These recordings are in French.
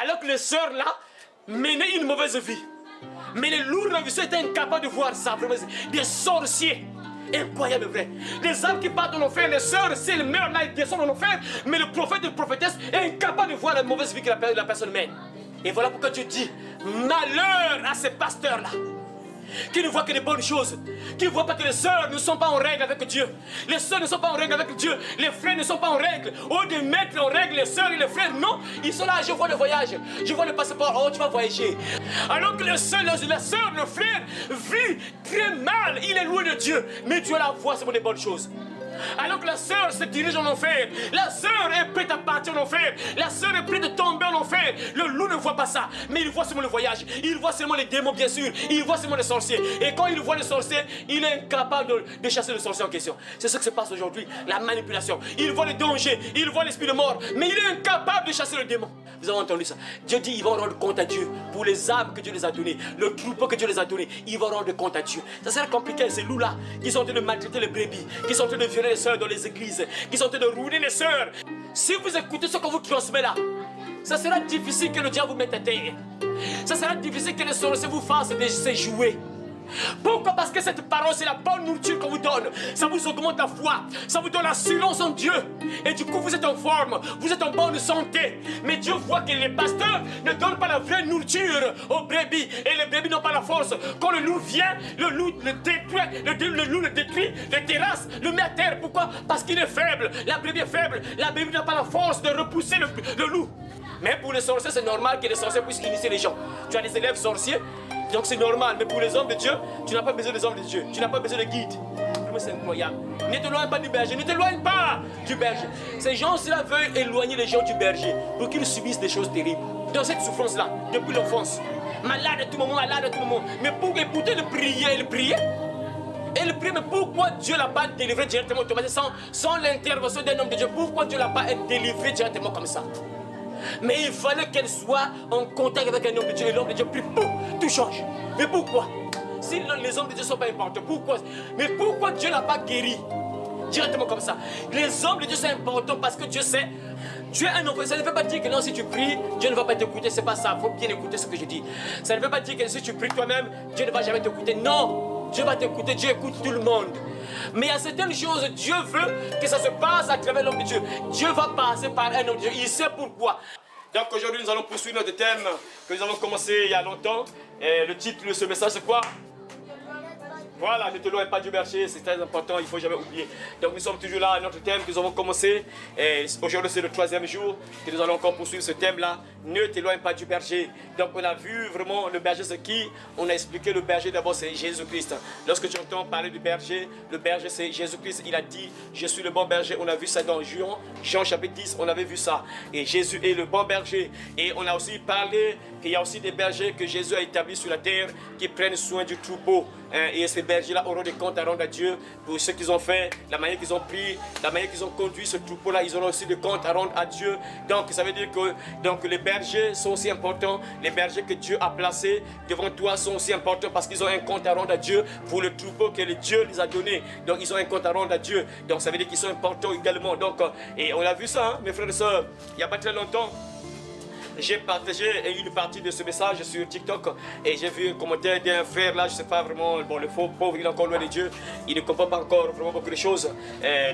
Alors que les sœurs là menaient une mauvaise vie. Mais les lourds ravisseurs étaient incapables de voir ça. Vraiment, des sorciers. Incroyable, vrai. Les âmes qui partent en enfer, les sœurs, si elles meurent là, elles descendent en enfer. Mais le prophète et la prophétesse est incapable de voir la mauvaise vie que la personne mène. Et voilà pourquoi Dieu dit, malheur à ces pasteurs-là, qui ne voient que des bonnes choses, qui ne voient pas que les sœurs ne sont pas en règle avec Dieu. Les sœurs ne sont pas en règle avec Dieu. Les frères ne sont pas en règle. Au lieu de mettre en règle les sœurs et les frères, non, ils sont là, je vois le voyage, je vois le passeport, oh tu vas voyager. Alors que les sœurs, la sœur, le frère vit très mal, il est loin de Dieu. Mais Dieu la voit, c'est pour des bonnes choses. Alors que la sœur se dirige en enfer, la sœur est prête à partir en enfer, la sœur est prête de tomber en enfer. Le loup ne voit pas ça, mais il voit seulement le voyage, il voit seulement les démons bien sûr, il voit seulement les sorciers. Et quand il voit les sorciers, il est incapable de chasser le sorcier en question. C'est ce qui se passe aujourd'hui, la manipulation. Il voit le danger, il voit l'esprit de mort, mais il est incapable de chasser le démon. Vous avez entendu ça? Dieu dit, ils vont rendre compte à Dieu pour les âmes que Dieu les a données, le troupeau que Dieu les a donné, ils vont rendre compte à Dieu. Ça sera compliqué, ces loups-là, qui sont en train de maltraiter les brebis, qui sont en train de violer les sœurs dans les églises, qui sont en train de ruiner les sœurs. Si vous écoutez ce qu'on vous transmet là, ça sera difficile que le diable vous mette à terre. Ça sera difficile que les sorciers vous fassent ces jouets. Pourquoi? Parce que cette parole, c'est la bonne nourriture qu'on vous donne. Ça vous augmente la foi, ça vous donne l'assurance en Dieu. Et du coup, vous êtes en forme, vous êtes en bonne santé. Mais Dieu voit que les pasteurs ne donnent pas la vraie nourriture aux brebis. Et les brebis n'ont pas la force. Quand le loup vient, le loup le détruit, le loup le détruit, le terrasse, le met à terre. Pourquoi? Parce qu'il est faible. La brebis est faible. La brebis n'a pas la force de repousser le loup. Mais pour les sorciers, c'est normal que les sorciers puissent initier les gens. Tu as des élèves sorciers, donc c'est normal. Mais pour les hommes de Dieu, tu n'as pas besoin des hommes de Dieu. Tu n'as pas besoin de guide. C'est incroyable. Ne t'éloigne pas du berger. Ne t'éloigne pas du berger. Ces gens-là veulent éloigner les gens du berger pour qu'ils subissent des choses terribles. Dans cette souffrance-là, depuis l'enfance. Malade à tout moment, malade à tout moment. Mais pour écouter le prier, il priait. Et le prier, mais pourquoi Dieu ne l'a pas délivré directement sans l'intervention d'un homme de Dieu? Pourquoi Dieu ne l'a pas délivré directement comme ça? Mais il fallait qu'elle soit en contact avec un homme de Dieu. Et l'homme de Dieu prie, pouf, tout change. Mais pourquoi? Si les hommes de Dieu ne sont pas importants, pourquoi? Mais pourquoi Dieu n'a pas guéri directement comme ça? Les hommes de Dieu sont importants parce que Dieu sait. Tu es un enfant. Ça ne veut pas dire que non, si tu pries, Dieu ne va pas t'écouter. C'est pas ça. Il faut bien écouter ce que je dis. Ça ne veut pas dire que si tu pries toi-même, Dieu ne va jamais t'écouter. Non, Dieu va t'écouter. Dieu écoute tout le monde. Mais il y a certaines choses, Dieu veut que ça se passe à travers l'homme de Dieu. Dieu va passer par un homme de Dieu. Il sait pourquoi. Donc aujourd'hui, nous allons poursuivre notre thème que nous avons commencé il y a longtemps. Et le titre de ce message, c'est quoi? Voilà, ne t'éloigne pas du berger, c'est très important, il ne faut jamais oublier. Donc nous sommes toujours là à notre thème que nous avons commencé. Aujourd'hui c'est le 3e jour que nous allons encore poursuivre ce thème-là. Ne t'éloigne pas du berger. Donc on a vu vraiment le berger c'est qui. On a expliqué le berger d'abord c'est Jésus-Christ. Lorsque tu entends parler du berger, le berger c'est Jésus-Christ. Il a dit je suis le bon berger. On a vu ça dans Jean chapitre 10, on avait vu ça. Et Jésus est le bon berger. Et on a aussi parlé qu'il y a aussi des bergers que Jésus a établis sur la terre qui prennent soin du troupeau. Et ces bergers-là auront des comptes à rendre à Dieu pour ce qu'ils ont fait, la manière qu'ils ont pris, la manière qu'ils ont conduit ce troupeau-là. Ils auront aussi des comptes à rendre à Dieu. Donc ça veut dire que les bergers sont aussi importants. Les bergers que Dieu a placés devant toi sont aussi importants parce qu'ils ont un compte à rendre à Dieu pour le troupeau que Dieu les a donné. Donc ils ont un compte à rendre à Dieu. Donc ça veut dire qu'ils sont importants également. Donc, et on a vu ça, hein, mes frères et sœurs, il n'y a pas très longtemps. J'ai partagé une partie de ce message sur TikTok et j'ai vu un commentaire d'un frère là, je ne sais pas vraiment, bon le faux pauvre il est encore loin de Dieu, il ne comprend pas encore vraiment beaucoup de choses.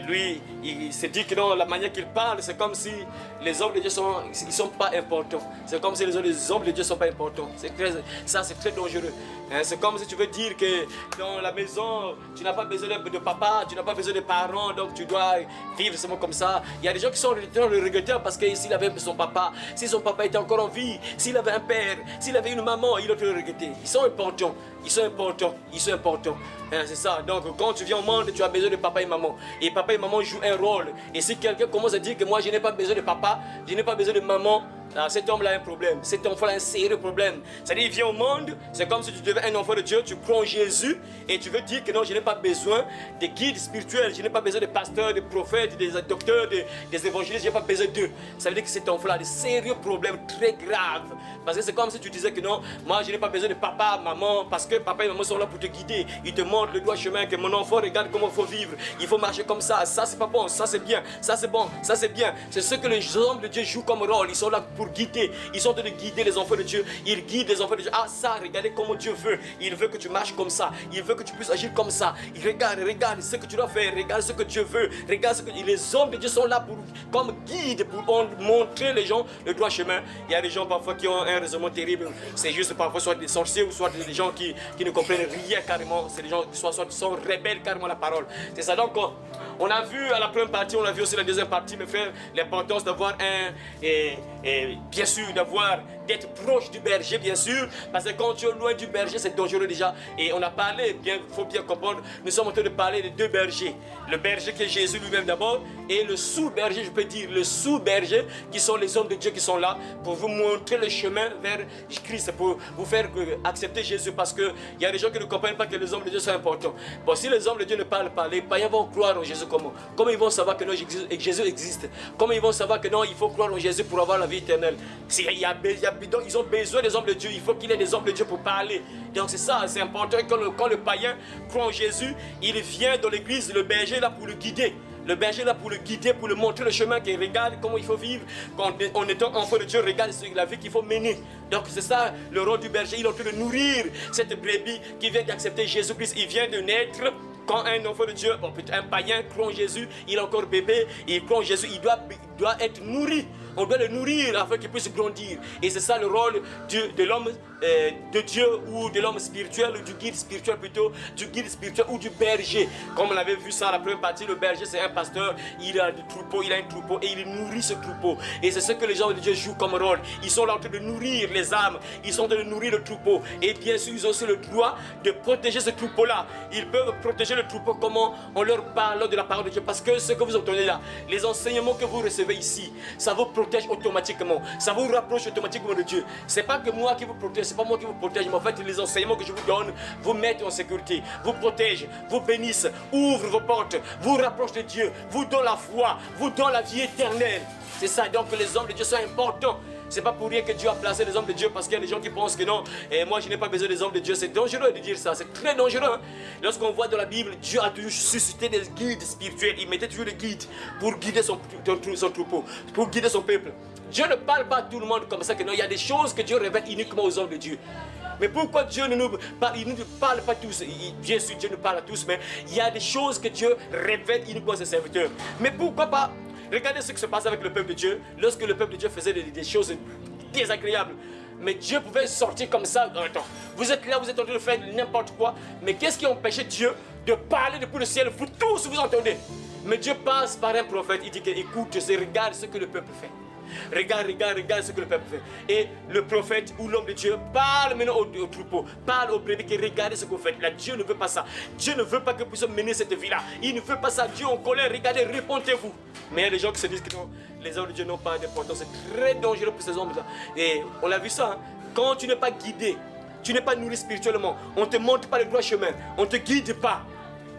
Lui, il se dit que non, la manière qu'il parle, c'est comme si les hommes de Dieu sont pas importants. C'est comme si les hommes de Dieu ne sont pas importants. Ça c'est très dangereux. C'est comme si tu veux dire que dans la maison, tu n'as pas besoin de papa, tu n'as pas besoin de parents, donc tu dois vivre seulement comme ça. Il y a des gens qui sont regretteurs parce que s'il avait son papa, si son papa était encore en vie, s'il avait un père, s'il avait une maman, il aurait regretté. Ils sont importants, ils sont importants, ils sont importants. C'est ça. Donc quand tu viens au monde, tu as besoin de papa et maman. Et papa et maman jouent un rôle. Et si quelqu'un commence à dire que moi je n'ai pas besoin de papa, je n'ai pas besoin de maman, cet homme-là a un problème, cet enfant-là a un sérieux problème. C'est-à-dire, il vient au monde, c'est comme si tu deviens un enfant de Dieu, tu crois en Jésus et tu veux dire que non, je n'ai pas besoin de guides spirituels, je n'ai pas besoin de pasteurs, de prophètes, des docteurs, des évangélistes, je n'ai pas besoin d'eux. Ça veut dire que cet enfant-là a des sérieux problèmes très graves. Parce que c'est comme si tu disais que non, moi je n'ai pas besoin de papa, maman, parce que papa et maman sont là pour te guider. Ils te montrent le droit chemin, que mon enfant regarde comment il faut vivre. Il faut marcher comme ça c'est pas bon, ça c'est bien, ça c'est bon, ça c'est bien. C'est ce que les hommes de Dieu jouent comme rôle, ils sont là pour pour guider. Ils sont en train de guider les enfants de Dieu. Ils guident les enfants de Dieu. Ah ça, regardez comment Dieu veut. Il veut que tu marches comme ça. Il veut que tu puisses agir comme ça. Il regarde ce que tu dois faire. Regarde ce que Dieu veut. Regarde ce que... Les hommes de Dieu sont là pour, comme guide, pour montrer les gens le droit chemin. Il y a des gens parfois qui ont un raisonnement terrible. C'est juste parfois soit des sorciers ou soit des gens qui ne comprennent rien carrément. C'est des gens qui soit sont rebelles carrément à la parole. C'est ça. Donc on a vu à la première partie, on a vu aussi la deuxième partie, mes frères, l'importance d'avoir bien sûr, d'être proche du berger, bien sûr, parce que quand tu es loin du berger, c'est dangereux déjà. Et on a parlé, il faut bien comprendre, nous sommes en train de parler de deux bergers. Le berger qui est Jésus lui-même d'abord, et le sous-berger, je peux dire, le sous-berger, qui sont les hommes de Dieu qui sont là pour vous montrer le chemin vers Christ, pour vous faire accepter Jésus, parce qu'il y a des gens qui ne comprennent pas que les hommes de Dieu sont importants. Bon, si les hommes de Dieu ne parlent pas, les païens vont croire en Jésus comment? Comment ils vont savoir que non, Jésus existe? Comment ils vont savoir que non, il faut croire en Jésus pour avoir la vie éternelle? Donc, ils ont besoin des hommes de Dieu, il faut qu'il y ait des hommes de Dieu pour parler. Donc c'est ça, c'est important. Quand le païen croit en Jésus, il vient dans l'église, le berger est là pour le guider. Le berger est là pour le guider, pour le montrer le chemin, qu'il regarde comment il faut vivre. En étant enfant de Dieu, regarde la vie qu'il faut mener. Donc c'est ça le rôle du berger, il est en train de nourrir cette brebis qui vient d'accepter Jésus-Christ. Il vient de naître. Quand un enfant de Dieu, un païen croit en Jésus, il est encore bébé, il croit en Jésus, il doit être nourri. On doit le nourrir afin qu'il puisse grandir. Et c'est ça le rôle de l'homme de Dieu ou de l'homme spirituel, ou du guide spirituel plutôt, du guide spirituel ou du berger. Comme on avait vu ça à la première partie, le berger c'est un pasteur, il a un troupeau et il nourrit ce troupeau. Et c'est ce que les gens de Dieu jouent comme rôle. Ils sont là en train de nourrir les âmes, ils sont en train de nourrir le troupeau. Et bien sûr, ils ont aussi le droit de protéger ce troupeau-là. Ils peuvent protéger le troupeau comment on leur parle de la parole de Dieu. Parce que ce que vous entendez là, les enseignements que vous recevez ici, ça vous protège automatiquement, ça vous rapproche automatiquement de Dieu. C'est pas que moi qui vous protège, c'est pas moi qui vous protège, mais en fait les enseignements que je vous donne vous mettent en sécurité, vous protègent, vous bénissent, ouvrent vos portes, vous rapprochent de Dieu, vous donnent la foi, vous donnent la vie éternelle. C'est ça, donc les hommes de Dieu sont importants. C'est pas pour rien que Dieu a placé les hommes de Dieu, parce qu'il y a des gens qui pensent que non, et moi je n'ai pas besoin des hommes de Dieu. C'est dangereux de dire ça, c'est très dangereux. Lorsqu'on voit dans la Bible, Dieu a toujours suscité des guides spirituels. Il mettait toujours des guides pour guider son troupeau, pour guider son peuple. Dieu ne parle pas à tout le monde comme ça, que non, il y a des choses que Dieu révèle uniquement aux hommes de Dieu. Mais pourquoi Dieu ne nous parle pas tous? Bien sûr, Dieu nous parle à tous, mais il y a des choses que Dieu révèle uniquement à ses serviteurs. Mais pourquoi pas? Regardez ce qui se passe avec le peuple de Dieu, lorsque le peuple de Dieu faisait des choses désagréables. Mais Dieu pouvait sortir comme ça. Attends, vous êtes là, vous êtes en train de faire n'importe quoi. Mais qu'est-ce qui empêchait Dieu de parler depuis le ciel? Vous tous, vous entendez? Mais Dieu passe par un prophète. Il dit que, écoute, regarde ce que le peuple fait. Regarde ce que le peuple fait. Et le prophète ou l'homme de Dieu parle maintenant au troupeau, parle aux brebis, que regardez ce que vous faites. Là, Dieu ne veut pas ça. Dieu ne veut pas que vous puissiez mener cette vie-là. Il ne veut pas ça. Dieu en colère, regardez, répondez-vous. Mais il y a des gens qui se disent que non, les hommes de Dieu n'ont pas d'importance. C'est très dangereux pour ces hommes-là. Et on l'a vu ça, hein. Quand tu n'es pas guidé, tu n'es pas nourri spirituellement, on ne te montre pas le droit chemin, on ne te guide pas,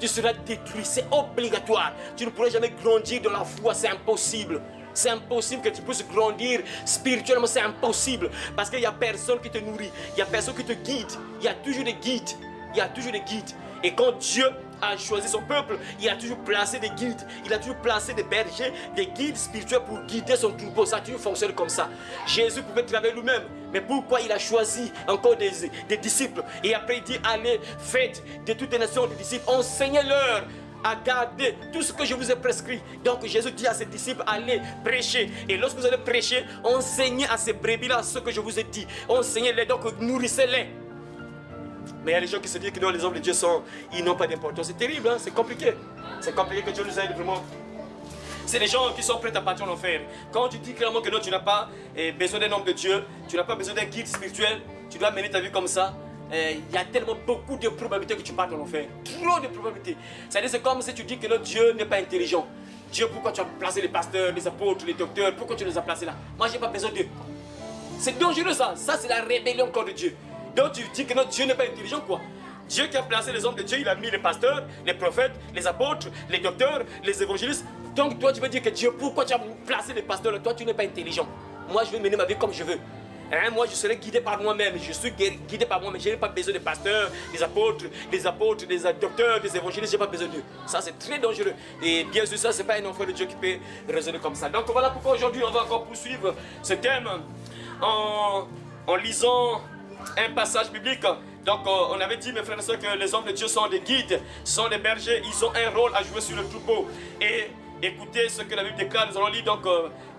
tu seras détruit. C'est obligatoire. Tu ne pourras jamais grandir dans la foi, c'est impossible. C'est impossible que tu puisses grandir spirituellement, c'est impossible. Parce qu'il n'y a personne qui te nourrit, il n'y a personne qui te guide. Il y a toujours des guides. Il y a toujours des guides. Et quand Dieu a choisi son peuple, il a toujours placé des guides. Il a toujours placé des bergers, des guides spirituels pour guider son troupeau. Ça a toujours fonctionné comme ça. Jésus pouvait travailler lui-même. Mais pourquoi il a choisi encore des disciples? Et après il dit, allez, faites de toutes les nations des disciples, enseignez-leur à garder tout ce que je vous ai prescrit. Donc Jésus dit à ses disciples, allez prêcher. Et lorsque vous allez prêcher, enseignez à ces brebis-là ce que je vous ai dit. Enseignez-les, donc nourrissez-les. Mais il y a des gens qui se disent que non, les hommes de Dieu ils n'ont pas d'importance. C'est terrible, hein? C'est compliqué. C'est compliqué, que Dieu nous aide vraiment. C'est des gens qui sont prêts à partir en enfer. Quand tu dis clairement que non, tu n'as pas besoin d'un homme de Dieu, tu n'as pas besoin d'un guide spirituel, tu dois mener ta vie comme ça. Il y a tellement beaucoup de probabilités que tu partes en enfer. Trop de probabilités. C'est-à-dire, c'est comme si tu dis que notre Dieu n'est pas intelligent. Dieu, pourquoi tu as placé les pasteurs, les apôtres, les docteurs? Pourquoi tu les as placés là? Moi, je n'ai pas besoin d'eux. C'est dangereux ça. Ça, c'est la rébellion contre Dieu. Donc, tu dis que notre Dieu n'est pas intelligent, quoi. Dieu qui a placé les hommes de Dieu, il a mis les pasteurs, les prophètes, les apôtres, les docteurs, les évangélistes. Donc, toi, tu veux dire que Dieu, pourquoi tu as placé les pasteurs là? Toi, tu n'es pas intelligent. Moi, je vais mener ma vie comme je veux. Hein, moi, je serai guidé par moi-même. Je suis guidé par moi-même. Je n'ai pas besoin des pasteurs, des apôtres, des docteurs, des évangélistes. Je n'ai pas besoin d'eux. Ça, c'est très dangereux. Et bien sûr, ça, ce n'est pas un enfant de Dieu qui peut raisonner comme ça. Donc, voilà pourquoi aujourd'hui, on va encore poursuivre ce thème en lisant un passage biblique. Donc, on avait dit, mes frères et sœurs, que les hommes de Dieu sont des guides, sont des bergers. Ils ont un rôle à jouer sur le troupeau. Et écoutez ce que la Bible déclare. Nous allons lire donc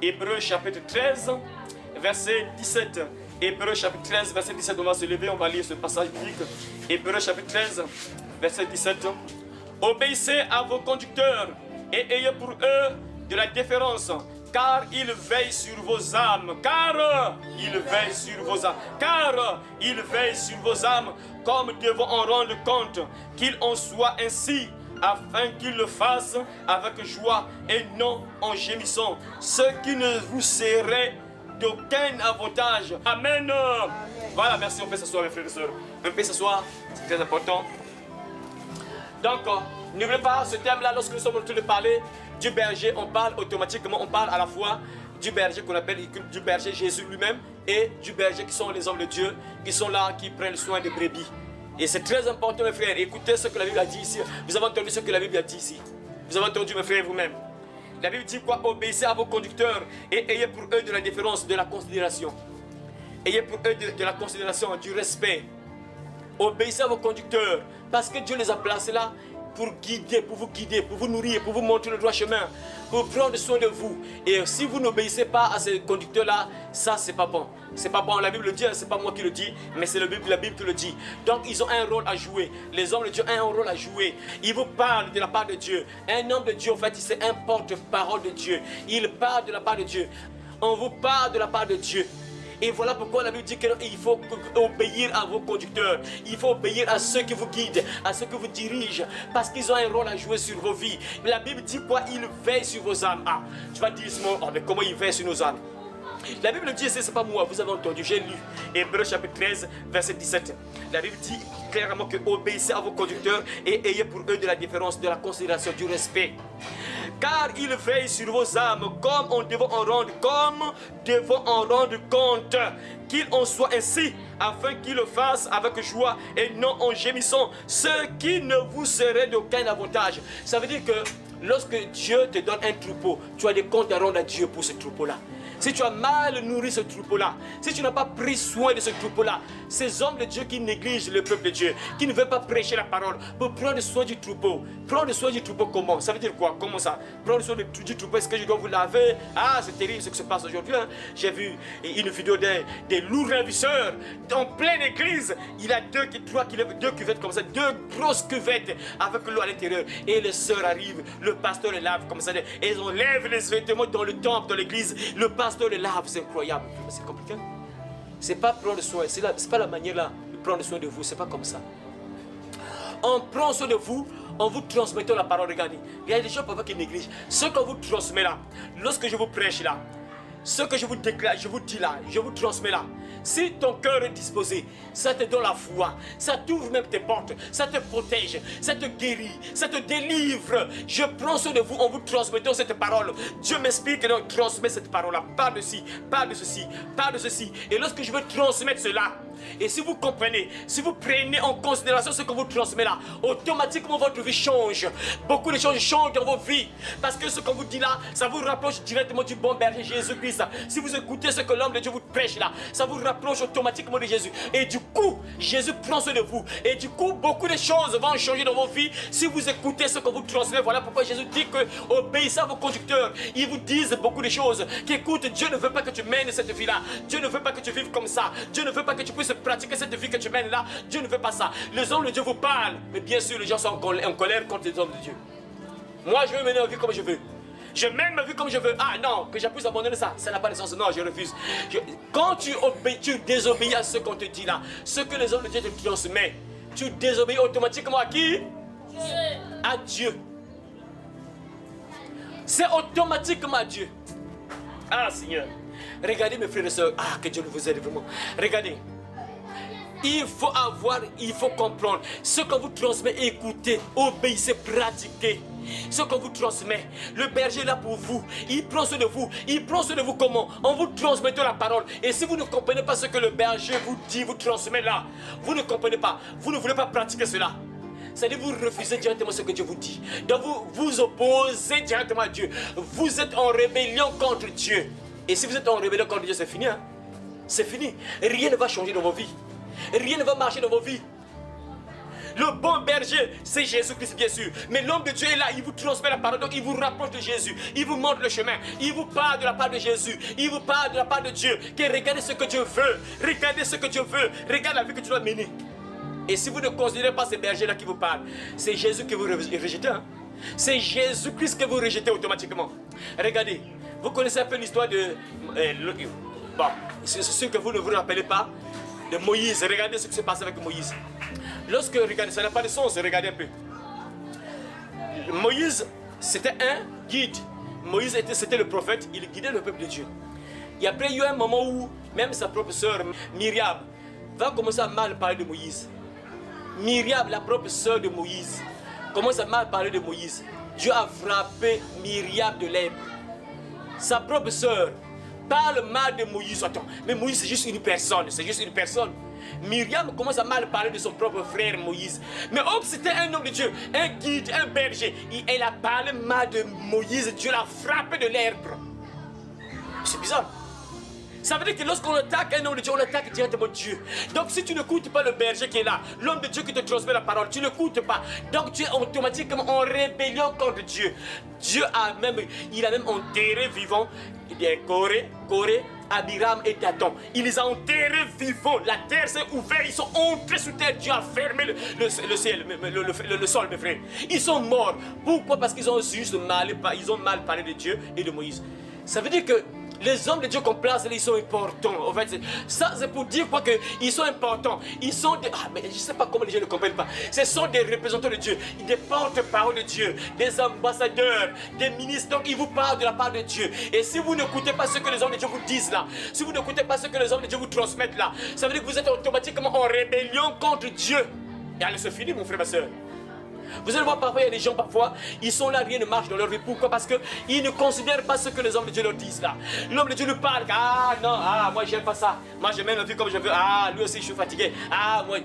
Hébreux chapitre 13. Verset 17. Hébreux chapitre 13, verset 17. On va se lever, on va lire ce passage biblique. Hébreux chapitre 13, verset 17. Obéissez à vos conducteurs et ayez pour eux de la déférence, car ils veillent sur vos âmes. Car ils veillent sur vos âmes. Car ils veillent sur vos âmes, comme devant en rendre compte, qu'il en soit ainsi, afin qu'ils le fassent avec joie et non en gémissant, ce qui ne vous serait d'aucun avantage. Amen. Voilà, merci. On peut s'asseoir, mes frères et sœurs. On peut s'asseoir, c'est très important. Donc, n'oubliez pas ce thème-là, lorsque nous sommes en train de parler du berger, on parle automatiquement, on parle à la fois du berger qu'on appelle du berger Jésus lui-même et du berger qui sont les hommes de Dieu, qui sont là, qui prennent soin des brebis. Et c'est très important, mes frères. Écoutez ce que la Bible a dit ici. Vous avez entendu ce que la Bible a dit ici. Vous avez entendu, mes frères, vous-même. La Bible dit quoi? Obéissez à vos conducteurs et ayez pour eux de la déférence, de la considération. Ayez pour eux de la considération, du respect. Obéissez à vos conducteurs parce que Dieu les a placés là pour guider, pour vous nourrir, pour vous montrer le droit chemin, pour prendre soin de vous. Et si vous n'obéissez pas à ces conducteurs-là, ça, c'est pas bon. C'est pas bon. La Bible le dit, c'est pas moi qui le dis, mais c'est la Bible qui le dit. Donc, ils ont un rôle à jouer. Les hommes de Dieu ont un rôle à jouer. Ils vous parlent de la part de Dieu. Un homme de Dieu, en fait, c'est un porte-parole de Dieu. Il parle de la part de Dieu. On vous parle de la part de Dieu. Et voilà pourquoi la Bible dit qu'il faut obéir à vos conducteurs. Il faut obéir à ceux qui vous guident, à ceux qui vous dirigent, parce qu'ils ont un rôle à jouer sur vos vies. Mais la Bible dit quoi? Ils veillent sur vos âmes. Ah, tu vas dire, oh, mais comment ils veillent sur nos âmes? La Bible dit, c'est pas moi, vous avez entendu, j'ai lu Hébreux chapitre 13, verset 17. La Bible dit clairement que obéissez à vos conducteurs et ayez pour eux de la différence, de la considération, du respect. Car ils veillent sur vos âmes comme devant en rendre compte, qu'il en soit ainsi, afin qu'ils le fassent avec joie et non en gémissant, ce qui ne vous serait d'aucun avantage. Ça veut dire que lorsque Dieu te donne un troupeau, tu as des comptes à rendre à Dieu pour ce troupeau-là. Si tu as mal nourri ce troupeau-là, si tu n'as pas pris soin de ce troupeau-là, ces hommes de Dieu qui négligent le peuple de Dieu, qui ne veulent pas prêcher la parole, pour prendre soin du troupeau. Prendre soin du troupeau comment? Ça veut dire quoi? Comment ça? Prendre soin du troupeau, est-ce que je dois vous laver? Ah, c'est terrible ce qui se passe aujourd'hui. Hein? J'ai vu une vidéo des lourds ravisseurs en pleine église. Il y a deux cuvettes comme ça, deux grosses cuvettes avec l'eau à l'intérieur. Et les sœurs arrivent, le pasteur les lave comme ça. Et ils enlèvent les vêtements dans le temple, dans l'église. Le pasteur les lave, c'est incroyable. C'est compliqué. C'est pas prendre soin, c'est pas la manière là de prendre soin de vous, c'est pas comme ça. On prend soin de vous en vous transmettant la parole. Regardez, il y a des gens parfois qui négligent. Ce qu'on vous transmet là, lorsque je vous prêche là, ce que je vous déclare, je vous dis là, je vous transmets là. Si ton cœur est disposé, ça te donne la foi, ça t'ouvre même tes portes, ça te protège, ça te guérit, ça te délivre. Je prends soin de vous en vous transmettant cette parole. Dieu m'explique que je transmets cette parole-là. Parle de ci, parle de ceci, parle de ceci. Et lorsque je veux transmettre cela, et si vous comprenez, si vous prenez en considération ce que vous transmettez là, automatiquement votre vie change. Beaucoup de choses changent dans vos vies. Parce que ce qu'on vous dit là, ça vous rapproche directement du bon berger Jésus-Christ. Si vous écoutez ce que l'homme de Dieu vous prêche là, ça vous rapproche automatiquement de Jésus. Et du coup, Jésus prend soin de vous. Et du coup, beaucoup de choses vont changer dans vos vies si vous écoutez ce qu'on vous transmet. Voilà pourquoi Jésus dit que obéissez à vos conducteurs. Ils vous disent beaucoup de choses. Qu'écoute, Dieu ne veut pas que tu mènes cette vie-là. Dieu ne veut pas que tu vives comme ça. Dieu ne veut pas que tu puisses pratiquer cette vie que tu mènes là. Dieu ne veut pas ça. Les hommes de Dieu vous parlent. Mais bien sûr, les gens sont en colère contre les hommes de Dieu. Moi, je veux mener ma vie comme je veux. Je mène ma vie comme je veux. Ah non, que je puisse abandonner ça, ça n'a pas de sens. Non, je refuse. Quand tu désobéis à ce qu'on te dit là, ce que les hommes de Dieu te transmettent, tu désobéis automatiquement à qui? Dieu. À Dieu. C'est automatiquement à Dieu. Ah Seigneur. Regardez mes frères et sœurs. Ah, que Dieu vous aide vraiment. Regardez. Il faut comprendre. Ce qu'on vous transmet, écoutez, obéissez, pratiquez. Ce qu'on vous transmet, le berger est là pour vous. Il prend soin de vous. Il prend soin de vous comment? En vous transmettant la parole. Et si vous ne comprenez pas ce que le berger vous dit, vous transmet là, vous ne comprenez pas, vous ne voulez pas pratiquer cela. C'est-à-dire vous refusez directement ce que Dieu vous dit. Donc vous vous opposez directement à Dieu. Vous êtes en rébellion contre Dieu. Et si vous êtes en rébellion contre Dieu, c'est fini. Hein? C'est fini. Rien ne va changer dans vos vies. Rien ne va marcher dans vos vies. Le bon berger, c'est Jésus-Christ, bien sûr. Mais l'homme de Dieu est là, il vous transmet la parole, donc il vous rapproche de Jésus. Il vous montre le chemin. Il vous parle de la part de Jésus. Il vous parle de la part de Dieu. Que regardez ce que Dieu veut. Regardez ce que Dieu veut. Regarde la vie que tu dois mener. Et si vous ne considérez pas ces bergers-là qui vous parlent, c'est Jésus que vous rejetez. Hein? C'est Jésus-Christ que vous rejetez automatiquement. Regardez, vous connaissez un peu l'histoire de... bon, c'est sûr que vous ne vous rappelez pas de Moïse. Regardez ce qui s'est passé avec Moïse. Lorsque, regardez, ça n'a pas de sens, regardez un peu. Moïse, c'était un guide. Moïse, c'était le prophète, il guidait le peuple de Dieu. Et après, il y a eu un moment où même sa propre sœur, Myriam, va commencer à mal parler de Moïse. Myriam, la propre sœur de Moïse, commence à mal parler de Moïse. Dieu a frappé Myriam de lèpre. Sa propre sœur parle mal de Moïse. Attends, mais Moïse c'est juste une personne, c'est juste une personne. Myriam commence à mal parler de son propre frère Moïse. Mais oh, c'était un homme de Dieu, un guide, un berger. Elle a parlé mal de Moïse, Dieu l'a frappé de lèpre. C'est bizarre. Ça veut dire que lorsqu'on attaque un homme de Dieu, on attaque directement Dieu. Donc si tu n'écoutes pas le berger qui est là, l'homme de Dieu qui te transmet la parole, tu n'écoutes pas. Donc tu es automatiquement en rébellion contre Dieu. Dieu a même enterré vivant Corée, Abiram et Dathan. Il les a enterrés vivants. La terre s'est ouverte, ils sont entrés sous terre. Dieu a fermé le ciel, le sol, mes frères. Ils sont morts. Pourquoi? Parce qu'ils ont juste mal parlé de Dieu et de Moïse. Ça veut dire que les hommes de Dieu qu'on place, ils sont importants. En fait, ça c'est pour dire quoi, qu'ils sont importants. Ils sont des... mais je ne sais pas comment les gens ne comprennent pas. Ce sont des représentants de Dieu, des porte-parole de Dieu, des ambassadeurs, des ministres. Donc ils vous parlent de la part de Dieu. Et si vous n'écoutez pas ce que les hommes de Dieu vous disent là, si vous n'écoutez pas ce que les hommes de Dieu vous transmettent là, ça veut dire que vous êtes automatiquement en rébellion contre Dieu. Et allez, c'est fini, mon frère, ma soeur. Vous allez voir, parfois, il y a des gens, parfois, ils sont là, rien ne marche dans leur vie. Pourquoi? Parce qu'ils ne considèrent pas ce que les hommes de Dieu leur disent là. L'homme de Dieu lui parle, ah non, moi j'aime pas ça. Moi je mène la vie comme je veux. Ah, lui aussi je suis fatigué. Ah, moi.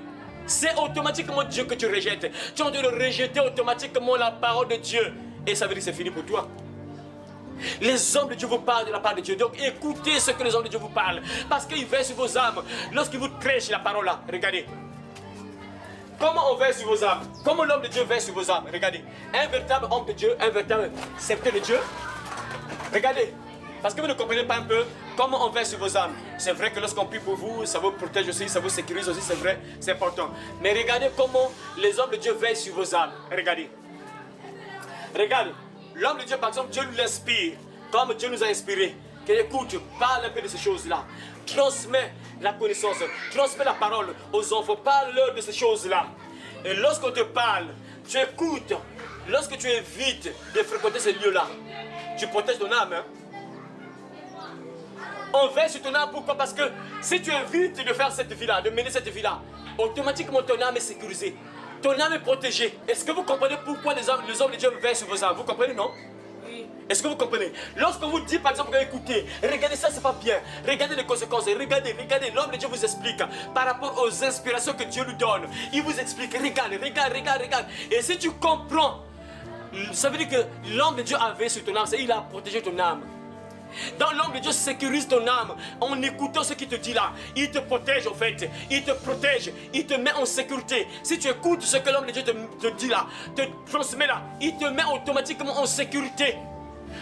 C'est automatiquement Dieu que tu rejettes. Tu as dû rejeter automatiquement la parole de Dieu. Et ça veut dire que c'est fini pour toi. Les hommes de Dieu vous parlent de la part de Dieu. Donc écoutez ce que les hommes de Dieu vous parlent. Parce qu'ils veillent sur vos âmes. Lorsqu'ils vous prêchent la parole là, regardez. Comment on veille sur vos âmes? Comment l'homme de Dieu veille sur vos âmes? Regardez, un véritable homme de Dieu, un véritable serviteur de Dieu. Regardez, parce que vous ne comprenez pas un peu comment on veille sur vos âmes. C'est vrai que lorsqu'on prie pour vous, ça vous protège aussi, ça vous sécurise aussi, c'est vrai, c'est important. Mais regardez comment les hommes de Dieu veillent sur vos âmes. Regardez. Regardez, l'homme de Dieu, par exemple, Dieu lui inspire, comme Dieu nous a inspirés. Écoute, parle un peu de ces choses-là. Transmets la connaissance, transmets la parole aux enfants, parle-leur de ces choses-là. Et lorsqu'on te parle, tu écoutes. Lorsque tu évites de fréquenter ces lieux-là, tu protèges ton âme. Hein? On veille sur ton âme, pourquoi? Parce que si tu évites de faire cette vie-là, de mener cette vie-là, automatiquement ton âme est sécurisée. Ton âme est protégée. Est-ce que vous comprenez pourquoi les hommes de Dieu veillent sur vos âmes? Vous comprenez, non? Est-ce que vous comprenez? Lorsqu'on vous dit par exemple, écoutez, regardez ça, c'est pas bien. Regardez les conséquences. Regardez, l'homme de Dieu vous explique par rapport aux inspirations que Dieu lui donne. Il vous explique, regarde. Et si tu comprends, ça veut dire que l'homme de Dieu a veillé sur ton âme, il a protégé ton âme. Donc l'homme de Dieu sécurise ton âme en écoutant ce qu'il te dit là. Il te protège en fait. Il te protège. Il te met en sécurité. Si tu écoutes ce que l'homme de Dieu te dit là, te transmet là, il te met automatiquement en sécurité.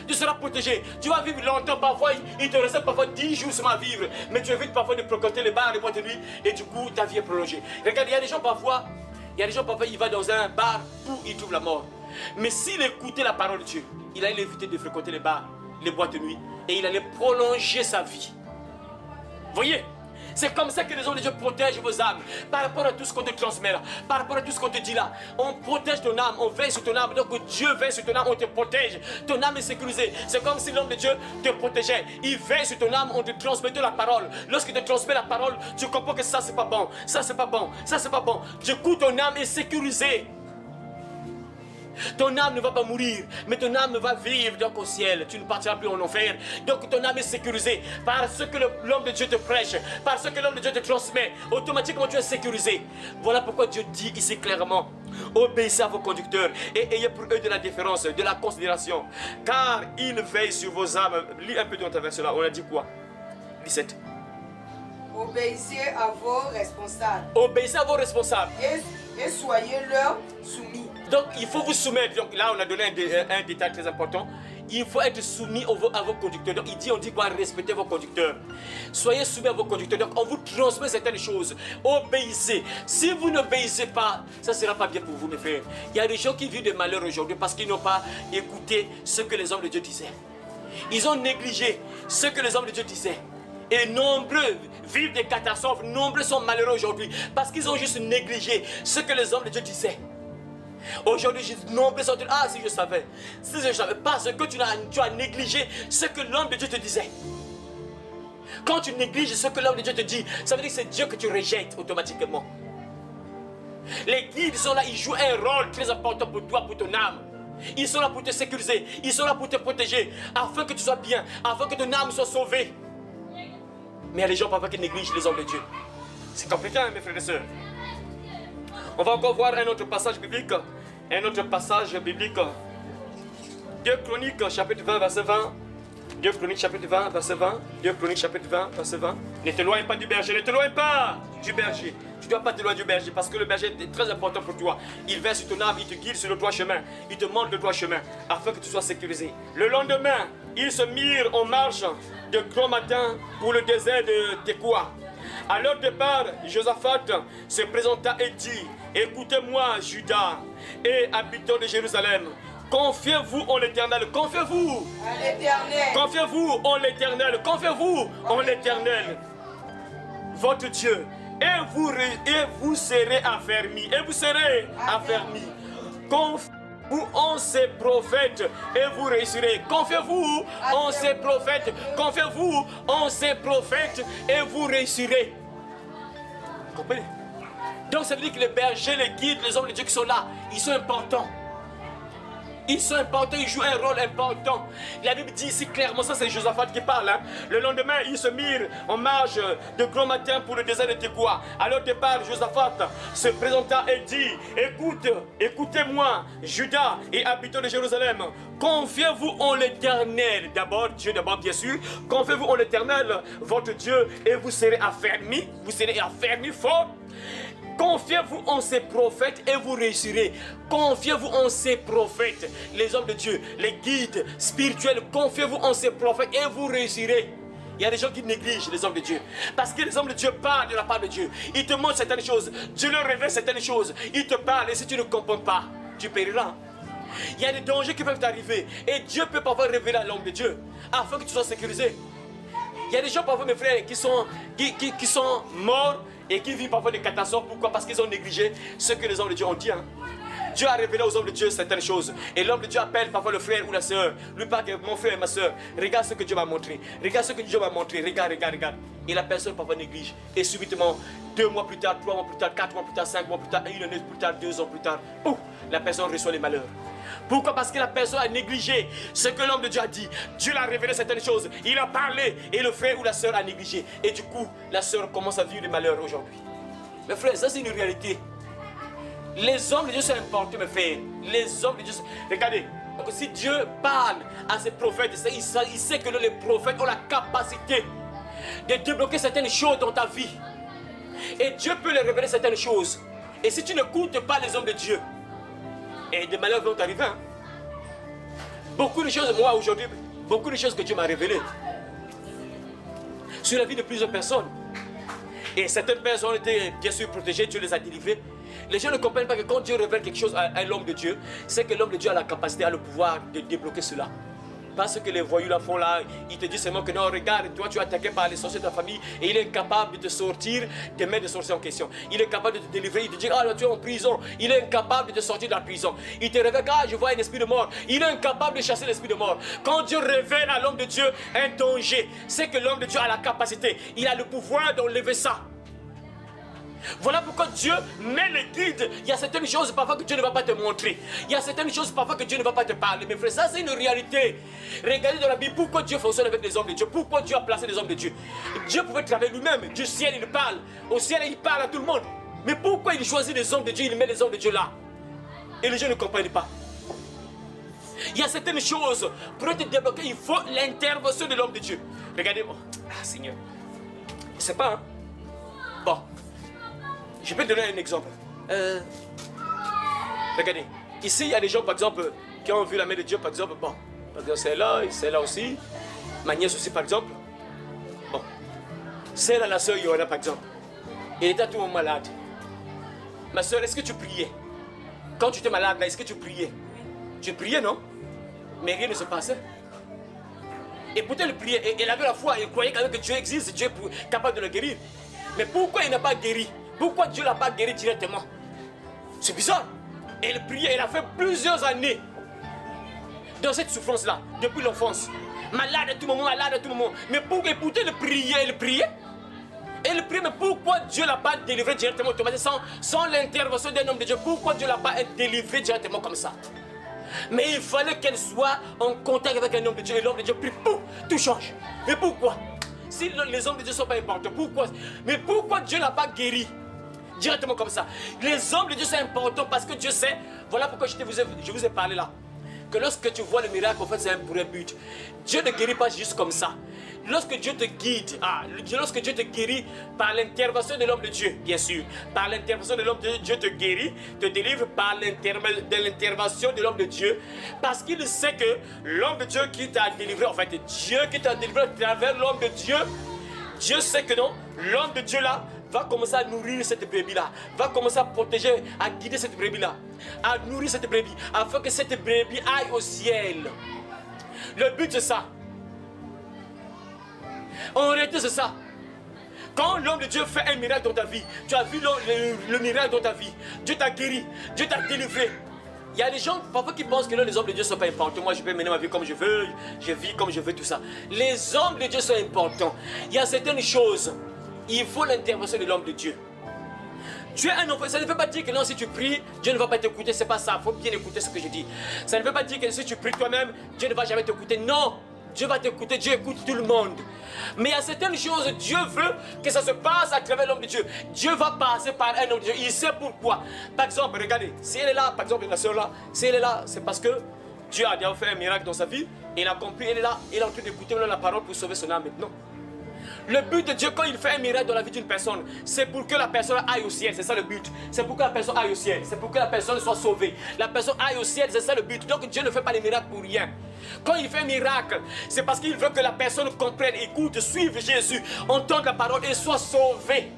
Tu seras protégé. Tu vas vivre longtemps. Parfois, il te reste parfois 10 jours seulement à vivre. Mais tu évites parfois de fréquenter les bars, les boîtes de nuit. Et du coup, ta vie est prolongée. Regarde, il y a des gens parfois, ils vont dans un bar où ils trouvent la mort. Mais s'il écoutait la parole de Dieu, il allait éviter de fréquenter les bars, les boîtes de nuit. Et il allait prolonger sa vie. Voyez, C'est comme ça que les hommes de Dieu protègent vos âmes. Par rapport à tout ce qu'on te transmet là, par rapport à tout ce qu'on te dit là, on protège ton âme, on veille sur ton âme. Donc Dieu veille sur ton âme, on te protège. Ton âme est sécurisée. C'est comme si l'homme de Dieu te protégeait. Il veille sur ton âme, on te transmet la parole. Lorsqu'il te transmet la parole, tu comprends que ça c'est pas bon, ça c'est pas bon, ça c'est pas bon. Du coup, ton âme est sécurisée. Ton âme ne va pas mourir, mais ton âme va vivre donc au ciel. Tu ne partiras plus en enfer. Donc ton âme est sécurisée par ce que l'homme de Dieu te prêche, par ce que l'homme de Dieu te transmet. Automatiquement tu es sécurisé. Voilà pourquoi Dieu dit ici clairement: obéissez à vos conducteurs et ayez pour eux de la déférence, de la considération, car ils veillent sur vos âmes. Lis un peu dans ta version là, on a dit quoi? 17. Obéissez à vos responsables. Obéissez à vos responsables. Et soyez-leur soumis. Donc il faut vous soumettre. Donc là on a donné un détail très important. Il faut être soumis à vos conducteurs. Donc on dit quoi? Respectez vos conducteurs. Soyez soumis à vos conducteurs. Donc on vous transmet certaines choses. Obéissez. Si vous n'obéissez pas, ça ne sera pas bien pour vous, mes frères. Il y a des gens qui vivent de malheur aujourd'hui parce qu'ils n'ont pas écouté ce que les hommes de Dieu disaient. Ils ont négligé ce que les hommes de Dieu disaient. Et nombreux vivent des catastrophes. Nombreux sont malheureux aujourd'hui parce qu'ils ont juste négligé ce que les hommes de Dieu disaient. Aujourd'hui, nombreux sont dit: ah, si je savais, parce que tu as négligé ce que l'homme de Dieu te disait. Quand tu négliges ce que l'homme de Dieu te dit, ça veut dire que c'est Dieu que tu rejettes automatiquement. Les guides sont là, ils jouent un rôle très important pour toi, pour ton âme. Ils sont là pour te sécuriser, ils sont là pour te protéger, afin que tu sois bien, afin que ton âme soit sauvée. Mais il y a des gens parfois qui négligent les hommes de Dieu. C'est compliqué, hein, mes frères et sœurs. On va encore voir un autre passage biblique. Un autre passage biblique. 2 Chroniques, chapitre 20, verset 20. 2 Chroniques, chapitre 20, verset 20. 2 Chroniques, chapitre 20, verset 20. Ne t'éloigne pas du berger, ne t'éloigne pas du berger. Tu ne dois pas t'éloigner du berger parce que le berger est très important pour toi. Il verse sur ton âme, il te guide sur le droit chemin. Il te montre le droit chemin afin que tu sois sécurisé. Le lendemain, ils se mirent en marche de grand matin pour le désert de Tekoa. À leur départ, Josaphat se présenta et dit: écoutez-moi, Juda et habitants de Jérusalem. Confiez-vous en l'Éternel. Confiez-vous À l'Éternel. Confiez-vous en l'Éternel. Confiez-vous en l'Éternel, votre Dieu. Et vous serez affermis. Et vous serez affermis. Confiez-vous en ses prophètes et vous réussirez. Confiez-vous en ses prophètes. Confiez-vous en ses prophètes et vous réussirez. Comprenez? Donc ça veut dire que les bergers, les guides, les hommes de Dieu qui sont là, ils sont importants. Ils sont importants, ils jouent un rôle important. La Bible dit ici clairement, ça c'est Josaphat qui parle. Hein. Le lendemain, ils se mirent en marche de grand matin pour le désert de Tekoa. À leur départ, Josaphat se présenta et dit: écoutez-moi, Juda et habitants de Jérusalem. Confiez-vous en l'Éternel. D'abord, Dieu d'abord bien sûr. Confiez-vous en l'Éternel, votre Dieu, et vous serez affermis. Vous serez affermis fort. Confiez-vous en ces prophètes et vous réussirez. Confiez-vous en ces prophètes, les hommes de Dieu, les guides spirituels. Confiez-vous en ces prophètes et vous réussirez. Il y a des gens qui négligent les hommes de Dieu. Parce que les hommes de Dieu parlent de la part de Dieu. Ils te montrent certaines choses. Dieu leur révèle certaines choses. Ils te parlent et si tu ne comprends pas, tu périras. Il y a des dangers qui peuvent t'arriver. Et Dieu peut parfois révéler à l'homme de Dieu afin que tu sois sécurisé. Il y a des gens parfois, mes frères, qui sont morts et qui vivent parfois des catastrophes. Pourquoi? Parce qu'ils ont négligé ce que les hommes de Dieu ont dit. Hein. Dieu a révélé aux hommes de Dieu certaines choses. Et l'homme de Dieu appelle parfois le frère ou la soeur. Lui parle: mon frère et ma soeur, regarde ce que Dieu m'a montré. Regarde ce que Dieu m'a montré. Regarde. Et la personne parfois néglige. Et subitement, 2 mois plus tard, 3 mois plus tard, 4 mois plus tard, 5 mois plus tard, 1 année plus tard, 2 ans plus tard, la personne reçoit les malheurs. Pourquoi? Parce que la personne a négligé ce que l'homme de Dieu a dit. Dieu l'a révélé certaines choses. Il a parlé et le frère ou la soeur a négligé. Et du coup, la soeur commence à vivre des malheurs aujourd'hui. Mes frères, ça c'est une réalité. Les hommes de Dieu sont importants, mes frères. Les hommes de Dieu sont... Regardez, donc, si Dieu parle à ses prophètes, il sait que les prophètes ont la capacité de débloquer certaines choses dans ta vie. Et Dieu peut leur révéler certaines choses. Et si tu n'écoutes pas les hommes de Dieu, et des malheurs vont t'arriver. Hein. Beaucoup de choses, moi aujourd'hui, beaucoup de choses que Dieu m'a révélées sur la vie de plusieurs personnes. Et certaines personnes étaient bien sûr protégées, Dieu les a délivrées. Les gens ne comprennent pas que quand Dieu révèle quelque chose à l'homme de Dieu, c'est que l'homme de Dieu a la capacité, a le pouvoir de débloquer cela. pas ce que les voyous là font là. Ils te disent seulement que non, regarde, toi tu es attaqué par les sorciers de ta famille et il est incapable de te sortir des mains de sorciers en question. Il est capable de te délivrer, il te dit, ah là tu es en prison. Il est incapable de te sortir de la prison. Il te révèle, ah je vois un esprit de mort. Il est incapable de chasser l'esprit de mort. Quand Dieu révèle à l'homme de Dieu un danger, c'est que l'homme de Dieu a la capacité, il a le pouvoir d'enlever ça. Voilà pourquoi Dieu met le guide. Il y a certaines choses parfois que Dieu ne va pas te montrer. Il y a certaines choses parfois que Dieu ne va pas te parler. Mes frères, ça c'est une réalité. Regardez dans la Bible pourquoi Dieu fonctionne avec les hommes de Dieu. Pourquoi Dieu a placé les hommes de Dieu. Dieu pouvait travailler lui-même. Du ciel il parle. Au ciel il parle à tout le monde. Mais pourquoi il choisit les hommes de Dieu, il met les hommes de Dieu là. Et les gens ne comprennent pas. Il y a certaines choses pour te débloquer, il faut l'intervention de l'homme de Dieu. Regardez, oh, ah Seigneur, je ne sais pas. Hein? Bon, je peux te donner un exemple. Regardez, ici il y a des gens par exemple qui ont vu la main de Dieu par exemple. Bon, c'est là et c'est là aussi. Ma nièce aussi par exemple. Bon, c'est là la soeur Yohana par exemple. Elle était tout le monde malade. Ma soeur, est-ce que tu priais? Quand tu étais malade là, est-ce que tu priais? Tu priais, non? Mais rien ne se passait. Et pourtant, elle priait. Et elle avait la foi. Elle croyait quand même que Dieu existe. Dieu est capable de le guérir. Mais pourquoi il n'a pas guéri? Pourquoi Dieu ne l'a pas guéri directement? C'est bizarre. Elle priait. Elle a fait plusieurs années dans cette souffrance-là. Depuis l'enfance. Malade à tout moment, malade à tout moment. Mais pourquoi? Pourtant, elle priait. Elle priait. Elle priait. Mais pourquoi Dieu ne l'a pas délivré directement automatiquement sans l'intervention d'un homme de Dieu? Pourquoi Dieu ne l'a pas délivré directement comme ça? Mais il fallait qu'elle soit en contact avec un homme de Dieu. Et l'homme de Dieu prie, pouf, tout change. Mais pourquoi? Si les hommes de Dieu ne sont pas importants, pourquoi? Mais pourquoi Dieu n'a pas guéri directement comme ça? Les hommes de Dieu sont importants parce que Dieu sait. Voilà pourquoi je vous ai parlé là. Que lorsque tu vois le miracle, en fait, c'est pour un but. Dieu ne guérit pas juste comme ça. Lorsque Dieu te guide, lorsque Dieu te guérit par l'intervention de l'homme de Dieu, bien sûr, par l'intervention de l'homme de Dieu, Dieu te guérit, te délivre par l'intervention de l'homme de Dieu, parce qu'il sait que l'homme de Dieu qui t'a délivré, en fait, Dieu qui t'a délivré à travers l'homme de Dieu, Dieu sait que non, l'homme de Dieu là, va commencer à nourrir cette brebis-là, va commencer à protéger, à guider cette brebis-là, à nourrir cette brebis, afin que cette brebis aille au ciel. Le but c'est ça. En réalité c'est ça. Quand l'homme de Dieu fait un miracle dans ta vie, tu as vu le miracle dans ta vie, Dieu t'a guéri, Dieu t'a délivré. Il y a des gens parfois qui pensent que là, les hommes de Dieu ne sont pas importants. Moi je peux mener ma vie comme je veux, je vis comme je veux, tout ça. Les hommes de Dieu sont importants. Il y a certaines choses. Il faut l'intervention de l'homme de Dieu. Tu es un enfant, ça ne veut pas dire que non, si tu pries, Dieu ne va pas t'écouter, c'est pas ça. Il faut bien écouter ce que je dis. Ça ne veut pas dire que si tu pries toi-même, Dieu ne va jamais t'écouter. Non, Dieu va t'écouter, Dieu écoute tout le monde. Mais il y a certaines choses, Dieu veut que ça se passe à travers l'homme de Dieu. Dieu va passer par un homme de Dieu, il sait pourquoi. Par exemple, regardez, si elle est là, par exemple, la soeur là, si elle est là, c'est parce que Dieu a déjà fait un miracle dans sa vie, et elle a compris, elle est là, elle est en train d'écouter la parole pour sauver son âme maintenant. Le but de Dieu quand il fait un miracle dans la vie d'une personne, c'est pour que la personne aille au ciel, c'est ça le but. C'est pour que la personne aille au ciel, c'est pour que la personne soit sauvée. La personne aille au ciel, c'est ça le but. Donc Dieu ne fait pas les miracles pour rien. Quand il fait un miracle, c'est parce qu'il veut que la personne comprenne, écoute, suive Jésus, entende la parole et soit sauvée.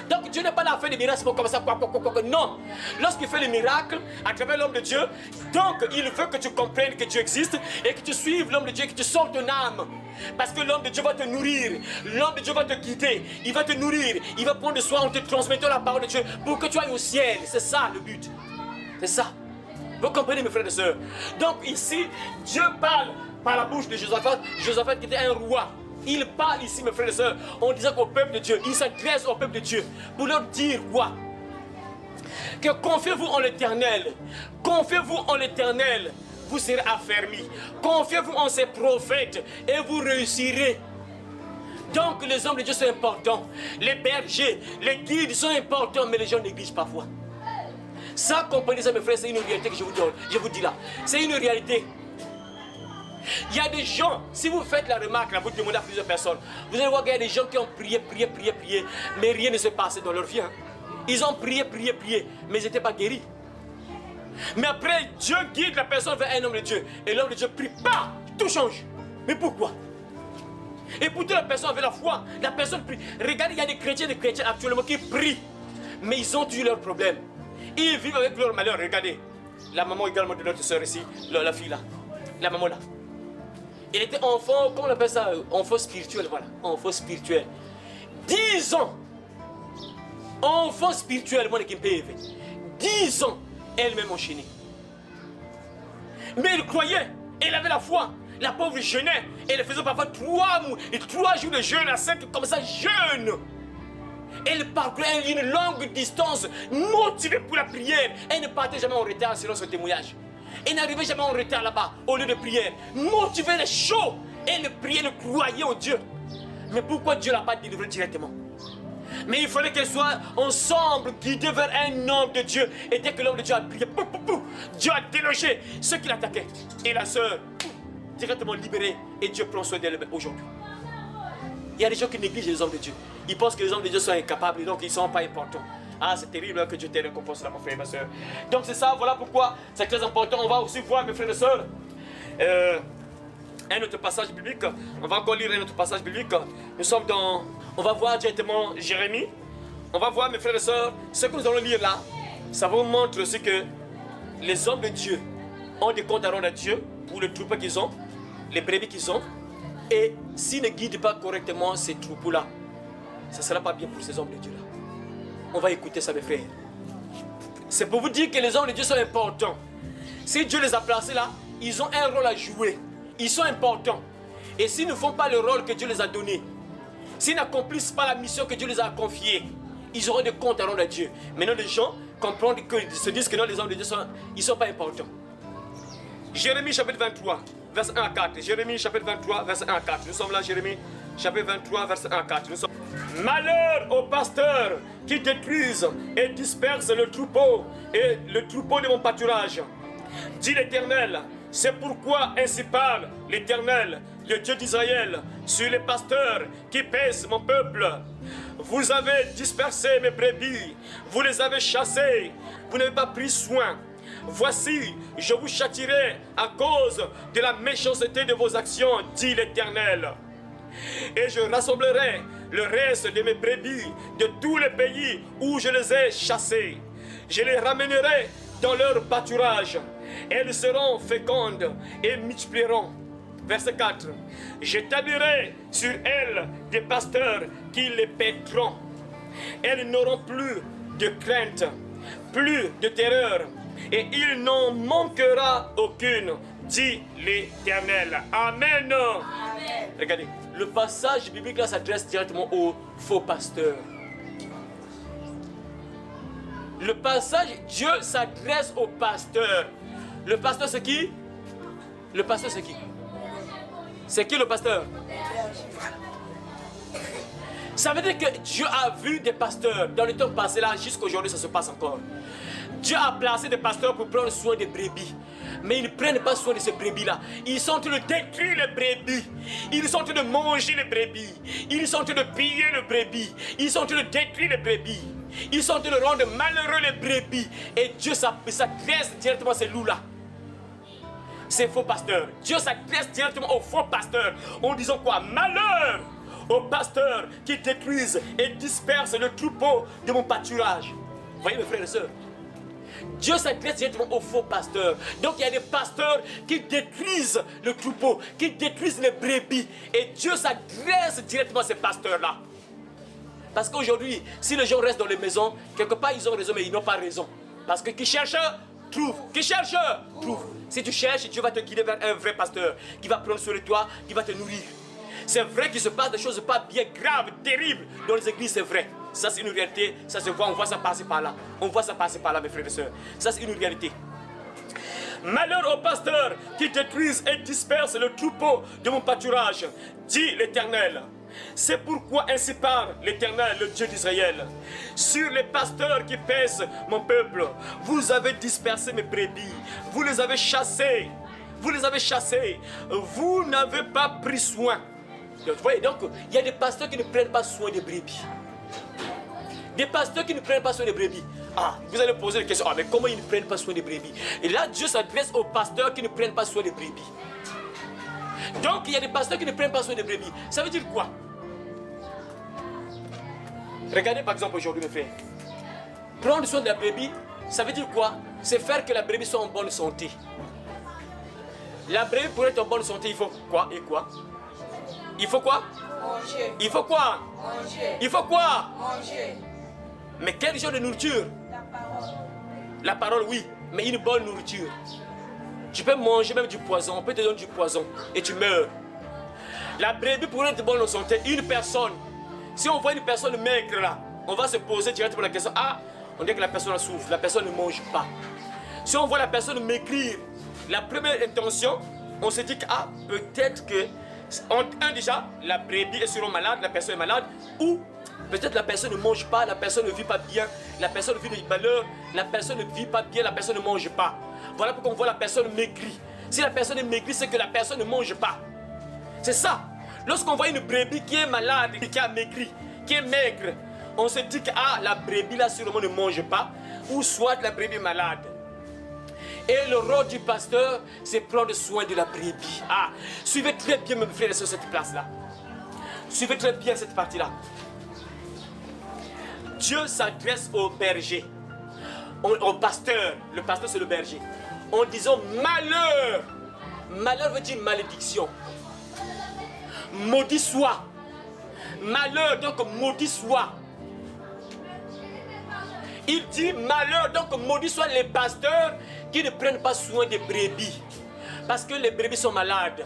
Donc Dieu n'est pas là à faire des miracles comme ça, non. Lorsqu'il fait les miracles à travers l'homme de Dieu, donc il veut que tu comprennes que Dieu existe et que tu suives l'homme de Dieu et que tu sauves ton âme. Parce que l'homme de Dieu va te nourrir, l'homme de Dieu va te guider, il va te nourrir, il va prendre soin en te transmettant la parole de Dieu pour que tu ailles au ciel. C'est ça le but. C'est ça. Vous comprenez mes frères et sœurs? Donc ici, Dieu parle par la bouche de Josaphat, Josaphat qui était un roi. Il parle ici, mes frères et sœurs, en disant qu'au peuple de Dieu, il s'adresse au peuple de Dieu pour leur dire quoi? Que confiez-vous en l'Éternel, confiez-vous en l'Éternel, vous serez affermis. Confiez-vous en ses prophètes et vous réussirez. Donc les hommes de Dieu sont importants, les bergers, les guides sont importants, mais les gens négligent parfois. Ça, comprenez ça, mes frères, c'est une réalité que je vous donne, je vous dis là, c'est une réalité. Il y a des gens, si vous faites la remarque, là, vous demandez à plusieurs personnes, vous allez voir qu'il y a des gens qui ont prié, mais rien ne s'est passé dans leur vie. Hein. Ils ont prié, mais ils n'étaient pas guéris. Mais après, Dieu guide la personne vers un homme de Dieu. Et l'homme de Dieu prie, pas, tout change. Mais pourquoi? Et pourtant la personne avait la foi, la personne prie. Regardez, il y a des chrétiens actuellement qui prient, mais ils ont eu leurs problèmes. Ils vivent avec leur malheur. Regardez, la maman également de notre soeur ici, la fille là, la maman là. Il était enfant, comment on appelle ça? Enfant spirituel, voilà. Enfant spirituel. 10 ans. Enfant spirituel, moi, qui me paye. 10 ans, elle-même enchaînée. Mais elle croyait, elle avait la foi. La pauvre jeûnait. Elle faisait parfois 3 jours de jeûne à 5, comme ça, jeûne. Elle parcourait une longue distance, motivée pour la prière. Elle ne partait jamais en retard selon son témoignage. Elle n'arrivait jamais en retard là-bas, au lieu de prière. Motivée, elle est chaud. Elle priait, elle croyait en Dieu. Mais pourquoi Dieu ne l'a pas délivré directement? Mais il fallait qu'elle soit ensemble, guidée vers un homme de Dieu. Et dès que l'homme de Dieu a prié, Dieu a délogé ceux qui l'attaquaient. Et la sœur, directement libérée. Et Dieu prend soin d'elle aujourd'hui. Il y a des gens qui négligent les hommes de Dieu. Ils pensent que les hommes de Dieu sont incapables et donc ils ne sont pas importants. Ah, c'est terrible que Dieu te récompense là, mon frère et ma soeur. Donc c'est ça, voilà pourquoi c'est très important. On va aussi voir, mes frères et sœurs, un autre passage biblique. On va encore lire un autre passage biblique. Nous sommes dans... On va voir directement Jérémie. On va voir, mes frères et sœurs, ce que nous allons lire là. Ça vous montre aussi que les hommes de Dieu ont des comptes à rendre à Dieu pour le troupeau qu'ils ont, les brebis qu'ils ont. Et s'ils ne guident pas correctement ces troupeaux-là, ça ne sera pas bien pour ces hommes de Dieu-là. On va écouter ça, mes frères. C'est pour vous dire que les hommes de Dieu sont importants. Si Dieu les a placés là, ils ont un rôle à jouer. Ils sont importants. Et s'ils ne font pas le rôle que Dieu les a donné, s'ils n'accomplissent pas la mission que Dieu les a confiée, ils auront des comptes à rendre à Dieu. Maintenant, les gens comprennent se disent que non, les hommes de Dieu ils sont pas importants. Jérémie chapitre 23, verset 1 à 4. Jérémie chapitre 23, verset 1 à 4. Nous sommes là, Jérémie chapitre 23, verset 1 à 4. Nous sommes... Malheur aux pasteurs qui détruisent et dispersent le troupeau et le troupeau de mon pâturage, dit l'Éternel. C'est pourquoi ainsi parle l'Éternel, le Dieu d'Israël, sur les pasteurs qui pèsent mon peuple. Vous avez dispersé mes brebis, vous les avez chassées, vous n'avez pas pris soin. Voici, je vous châtirai à cause de la méchanceté de vos actions, dit l'Éternel. Et je rassemblerai le reste de mes brebis de tous les pays où je les ai chassées. Je les ramènerai dans leur pâturage. Elles seront fécondes et multiplieront. Verset 4. J'établirai sur elles des pasteurs qui les paîtront. Elles n'auront plus de crainte, plus de terreur, et il n'en manquera aucune, dit l'Éternel. Amen. Amen. Regardez, le passage biblique là s'adresse directement aux faux pasteurs. Le passage, Dieu s'adresse aux pasteurs. Le pasteur c'est qui? Le pasteur c'est qui? C'est qui le pasteur? Ça veut dire que Dieu a vu des pasteurs dans le temps passé là, jusqu'à aujourd'hui ça se passe encore. Dieu a placé des pasteurs pour prendre soin des brebis. Mais ils ne prennent pas soin de ces brebis-là. Ils sont en train de détruire les brebis. Ils sont en train de manger les brebis. Ils sont en train de piller les brebis. Ils sont en train de détruire les brebis. Ils sont en train de rendre malheureux les brebis. Et Dieu s'adresse directement à ces loups-là. Ces faux pasteurs. Dieu s'adresse directement aux faux pasteurs en disant quoi? Malheur aux pasteurs qui détruisent et dispersent le troupeau de mon pâturage. Vous voyez mes frères et sœurs? Dieu s'adresse directement aux faux pasteurs. Donc il y a des pasteurs qui détruisent le troupeau, qui détruisent les brebis. Et Dieu s'adresse directement à ces pasteurs-là. Parce qu'aujourd'hui, si les gens restent dans les maisons, quelque part ils ont raison, mais ils n'ont pas raison. Parce que qui cherche, trouve. Qui cherche, trouve. Si tu cherches, Dieu va te guider vers un vrai pasteur qui va prendre soin de toi, qui va te nourrir. C'est vrai qu'il se passe des choses pas bien graves, terribles dans les églises, c'est vrai. Ça c'est une réalité, ça se voit, on voit ça passer par là. On voit ça passer par là, mes frères et sœurs. Ça c'est une réalité. Malheur aux pasteurs qui détruisent et dispersent le troupeau de mon pâturage, dit l'Éternel. C'est pourquoi ainsi parle l'Éternel, le Dieu d'Israël. Sur les pasteurs qui pèsent mon peuple, vous avez dispersé mes brebis, vous les avez chassés, vous n'avez pas pris soin. Donc, vous voyez, donc, il y a des pasteurs qui ne prennent pas soin des brebis. Des pasteurs qui ne prennent pas soin des brebis. Ah, vous allez poser la question, ah, mais comment ils ne prennent pas soin des brebis? Et là, Dieu s'adresse aux pasteurs qui ne prennent pas soin des brebis. Donc, il y a des pasteurs qui ne prennent pas soin des brebis. Ça veut dire quoi? Regardez par exemple aujourd'hui, mes frères. Prendre soin de la brebis, ça veut dire quoi? C'est faire que la brebis soit en bonne santé. La brebis pour être en bonne santé, il faut quoi et quoi? Il faut quoi? Manger. Il faut quoi? Manger. Il faut quoi? Manger. Mais quel genre de nourriture? La parole. La parole, oui, mais une bonne nourriture. Tu peux manger même du poison, on peut te donner du poison et tu meurs. La brebis pour être bonne en santé, une personne, si on voit une personne maigre là, on va se poser directement la question, ah, on dit que la personne souffre, la personne ne mange pas. Si on voit la personne maigrir, la première intention, on se dit que, ah, peut-être que, déjà, la brebis est sûrement malade, la personne est malade, ou peut-être la personne ne mange pas, la personne ne vit pas bien, la personne vit de malheur, la personne ne vit pas bien, la personne ne mange pas. Voilà pourquoi on voit la personne maigrir. Si la personne est maigrie, c'est que la personne ne mange pas. C'est ça. Lorsqu'on voit une brebis qui est malade, qui a maigri, qui est maigre, on se dit que ah, la brebis là sûrement ne mange pas, ou soit la brebis est malade. Et le rôle du pasteur, c'est prendre soin de la brebis. Ah, suivez très bien mes frères sur cette place-là. Suivez très bien cette partie-là. Dieu s'adresse au berger, au pasteur. Le pasteur, c'est le berger. En disant malheur. Malheur veut dire malédiction. Maudit soit. Malheur, donc maudit soit. Il dit malheur, donc maudit soit les pasteurs qui ne prennent pas soin des brebis. Parce que les brebis sont malades.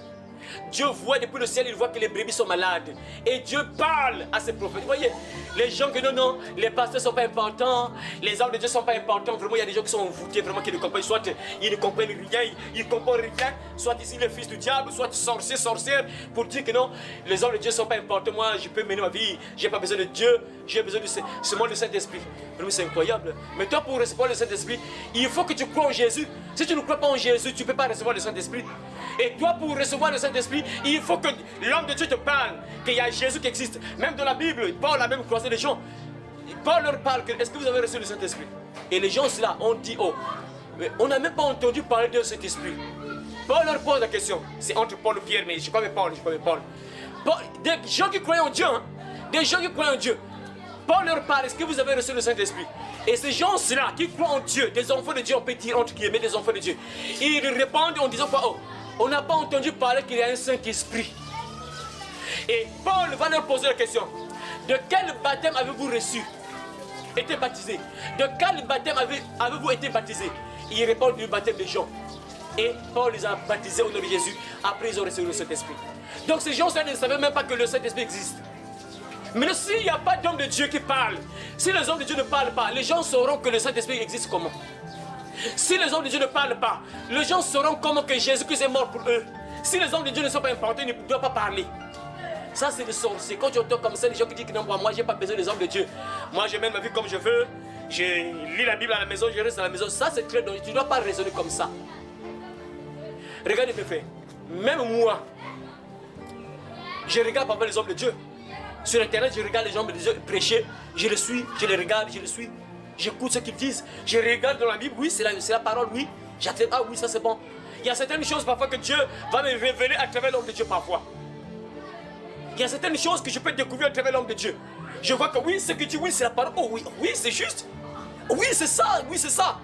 Dieu voit depuis le ciel, il voit que les brebis sont malades. Et Dieu parle à ses prophètes. Vous voyez, les gens que non, les pasteurs ne sont pas importants, les hommes de Dieu ne sont pas importants. Vraiment, il y a des gens qui sont envoûtés, vraiment qui ne comprennent, soit ils ne comprennent rien, ils ne comprennent rien, soit ici le fils du diable, soit sorcier, sorcière, pour dire que non, les hommes de Dieu ne sont pas importants. Moi, je peux mener ma vie, je n'ai pas besoin de Dieu, j'ai besoin de seulement du Saint-Esprit. Vraiment, c'est incroyable. Mais toi, pour recevoir le Saint-Esprit, il faut que tu crois en Jésus. Si tu ne crois pas en Jésus, tu ne peux pas recevoir le Saint-Esprit. Et toi, pour recevoir le Saint-Esprit, il faut que l'homme de Dieu te parle, qu'il y a Jésus qui existe. Même dans la Bible, Paul a même croisé les gens. Paul leur parle, est-ce que vous avez reçu le Saint-Esprit? Et les gens, là, ont dit, oh, mais on n'a même pas entendu parler de cet esprit. Paul leur pose la question. C'est entre Paul et Pierre, mais je connais Paul, des gens qui croient en Dieu, hein, des gens qui croient en Dieu. Paul leur parle, est-ce que vous avez reçu le Saint-Esprit? Et ces gens-là qui croient en Dieu, des enfants de Dieu, on peut dire entre guillemets des enfants de Dieu, ils répondent en disant quoi? Oh, on n'a pas entendu parler qu'il y a un Saint-Esprit. Et Paul va leur poser la question. De quel baptême avez-vous reçu? Été baptisé? De quel baptême avez-vous été baptisé? Ils répondent du baptême de Jean. Et Paul les a baptisés au nom de Jésus. Après, ils ont reçu le Saint-Esprit. Donc ces gens-là ne savaient même pas que le Saint-Esprit existe. Mais s'il n'y a pas d'homme de Dieu qui parle, si les hommes de Dieu ne parlent pas, les gens sauront que le Saint-Esprit existe comment? Si les hommes de Dieu ne parlent pas, les gens sauront comment que Jésus-Christ est mort pour eux. Si les hommes de Dieu ne sont pas importants, ils ne doivent pas parler. Ça, c'est des sorciers. Quand tu entends comme ça, les gens qui disent que non, moi, je n'ai pas besoin des hommes de Dieu. Moi, je mène ma vie comme je veux. Je lis la Bible à la maison, je reste à la maison. Ça, c'est très dangereux. Tu ne dois pas raisonner comme ça. Regardez mes frères. Même moi, je regarde parfois les hommes de Dieu. Sur Internet, je regarde les gens de Dieu prêcher. Je les suis, je les regarde, je les suis. J'écoute ce qu'ils disent. Je regarde dans la Bible, oui, c'est la parole, oui. J'accepte, ah oui, ça c'est bon. Il y a certaines choses parfois que Dieu va me révéler à travers l'homme de Dieu parfois. Il y a certaines choses que je peux découvrir à travers l'homme de Dieu. Je vois que oui, ce que tu dis, oui, c'est la parole. Oh oui, oui, c'est juste. Oui, c'est ça, oui, c'est ça.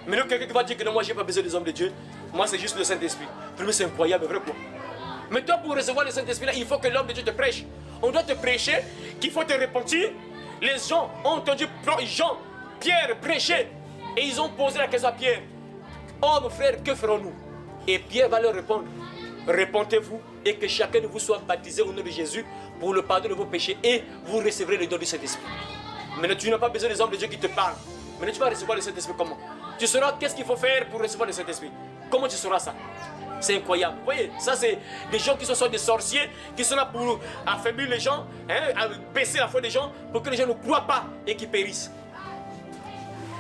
Mais là, quelqu'un qui va dire que non, moi, je n'ai pas besoin des hommes de Dieu. Moi, c'est juste le Saint-Esprit. Vraiment, c'est incroyable, vrai quoi. Mais toi, pour recevoir le Saint-Esprit, là, il faut que l'homme de Dieu te prêche. On doit te prêcher qu'il faut te repentir. Les gens ont entendu Jean, Pierre prêcher. Et ils ont posé la question à Pierre. Oh, mon frère, que ferons-nous? Et Pierre va leur répondre. Repentez-vous et que chacun de vous soit baptisé au nom de Jésus pour le pardon de vos péchés et vous recevrez le don du Saint-Esprit. Maintenant, tu n'as pas besoin des hommes de Dieu qui te parlent. Maintenant, tu vas recevoir le Saint-Esprit comment? Tu sauras qu'est-ce qu'il faut faire pour recevoir le Saint-Esprit. Comment tu sauras ça? C'est incroyable. Vous voyez, ça c'est des gens qui sont des sorciers, qui sont là pour affaiblir les gens, hein, baisser la foi des gens, pour que les gens ne croient pas et qu'ils périssent.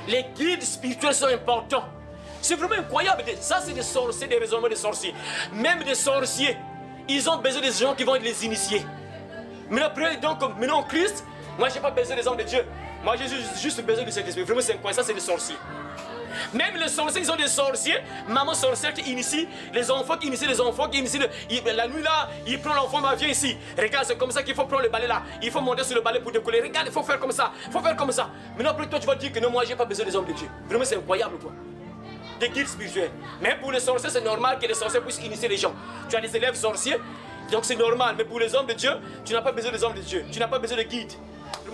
Les guides spirituels sont importants. C'est vraiment incroyable. Ça c'est des sorciers, des raisonnements des sorciers. Même des sorciers, ils ont besoin des gens qui vont les initier. Mais après, donc, maintenant en Christ, moi j'ai pas besoin des hommes de Dieu. Moi j'ai juste besoin de Saint-Esprit. Vraiment c'est incroyable, ça c'est des sorciers. Même les sorciers, ils ont des sorciers, maman sorcière qui initie les enfants, qui initient les enfants, qui initient la nuit là, il prend l'enfant, viens ici. Regarde, c'est comme ça qu'il faut prendre le balai là. Il faut monter sur le balai pour décoller. Regarde, il faut faire comme ça, il faut faire comme ça. Maintenant après toi tu vas dire que non, moi j'ai pas besoin des hommes de Dieu. Vraiment c'est incroyable quoi. des guides spirituels. Mais pour les sorciers, c'est normal que les sorciers puissent initier les gens. Tu as des élèves sorciers, donc c'est normal. Mais pour les hommes de Dieu, tu n'as pas besoin des hommes de Dieu. Tu n'as pas besoin de guides.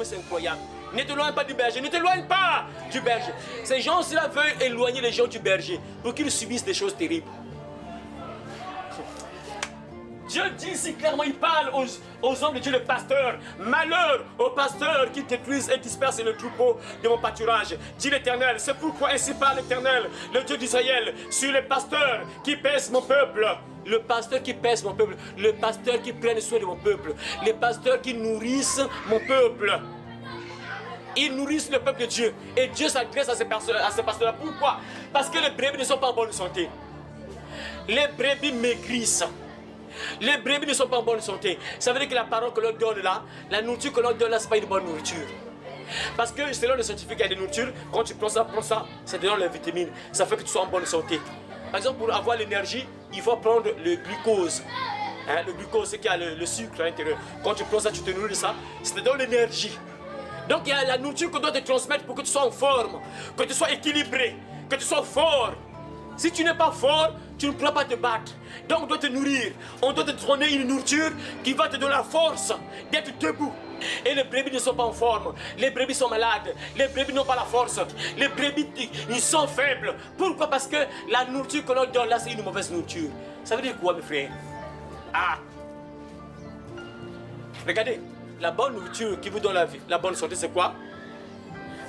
C'est incroyable. Ne t'éloigne pas du berger. Ne t'éloigne pas du berger. Ces gens-là veulent éloigner les gens du berger pour qu'ils subissent des choses terribles. Dieu dit ici clairement, il parle aux hommes de Dieu, le pasteur. Malheur aux pasteurs qui détruisent et dispersent le troupeau de mon pâturage. Dit l'Éternel, c'est pourquoi ainsi parle l'Éternel, le Dieu d'Israël, sur les pasteurs qui pèsent mon peuple. Le pasteur qui pèse mon peuple, le pasteur qui prenne soin de mon peuple, les pasteurs qui nourrissent mon peuple. Ils nourrissent le peuple de Dieu. Et Dieu s'adresse à ces pasteurs-là. Pourquoi? Parce que les brebis ne sont pas en bonne santé. Les brebis maigrissent. Les brebis ne sont pas en bonne santé. Ça veut dire que la parole que l'on donne là, la nourriture que l'on donne là, ce n'est pas une bonne nourriture. Parce que selon les scientifiques, il y a des nourritures, quand tu prends ça, ça te donne les vitamines. Ça fait que tu sois en bonne santé. Par exemple, pour avoir l'énergie, il faut prendre le glucose. Hein, le glucose, c'est qu'il y a le sucre à l'intérieur. Quand tu prends ça, tu te nourris de ça, ça te donne l'énergie. Donc il y a la nourriture qu'on doit te transmettre pour que tu sois en forme, que tu sois équilibré, que tu sois fort. Si tu n'es pas fort, tu ne pourras pas te battre. Donc on doit te nourrir. On doit te donner une nourriture qui va te donner la force d'être debout. Et les brebis ne sont pas en forme. Les brebis sont malades. Les brebis n'ont pas la force. Les brebis, ils sont faibles. Pourquoi? Parce que la nourriture que l'on donne là, c'est une mauvaise nourriture. Ça veut dire quoi, mes frères? Ah! Regardez, la bonne nourriture qui vous donne la bonne santé, c'est quoi?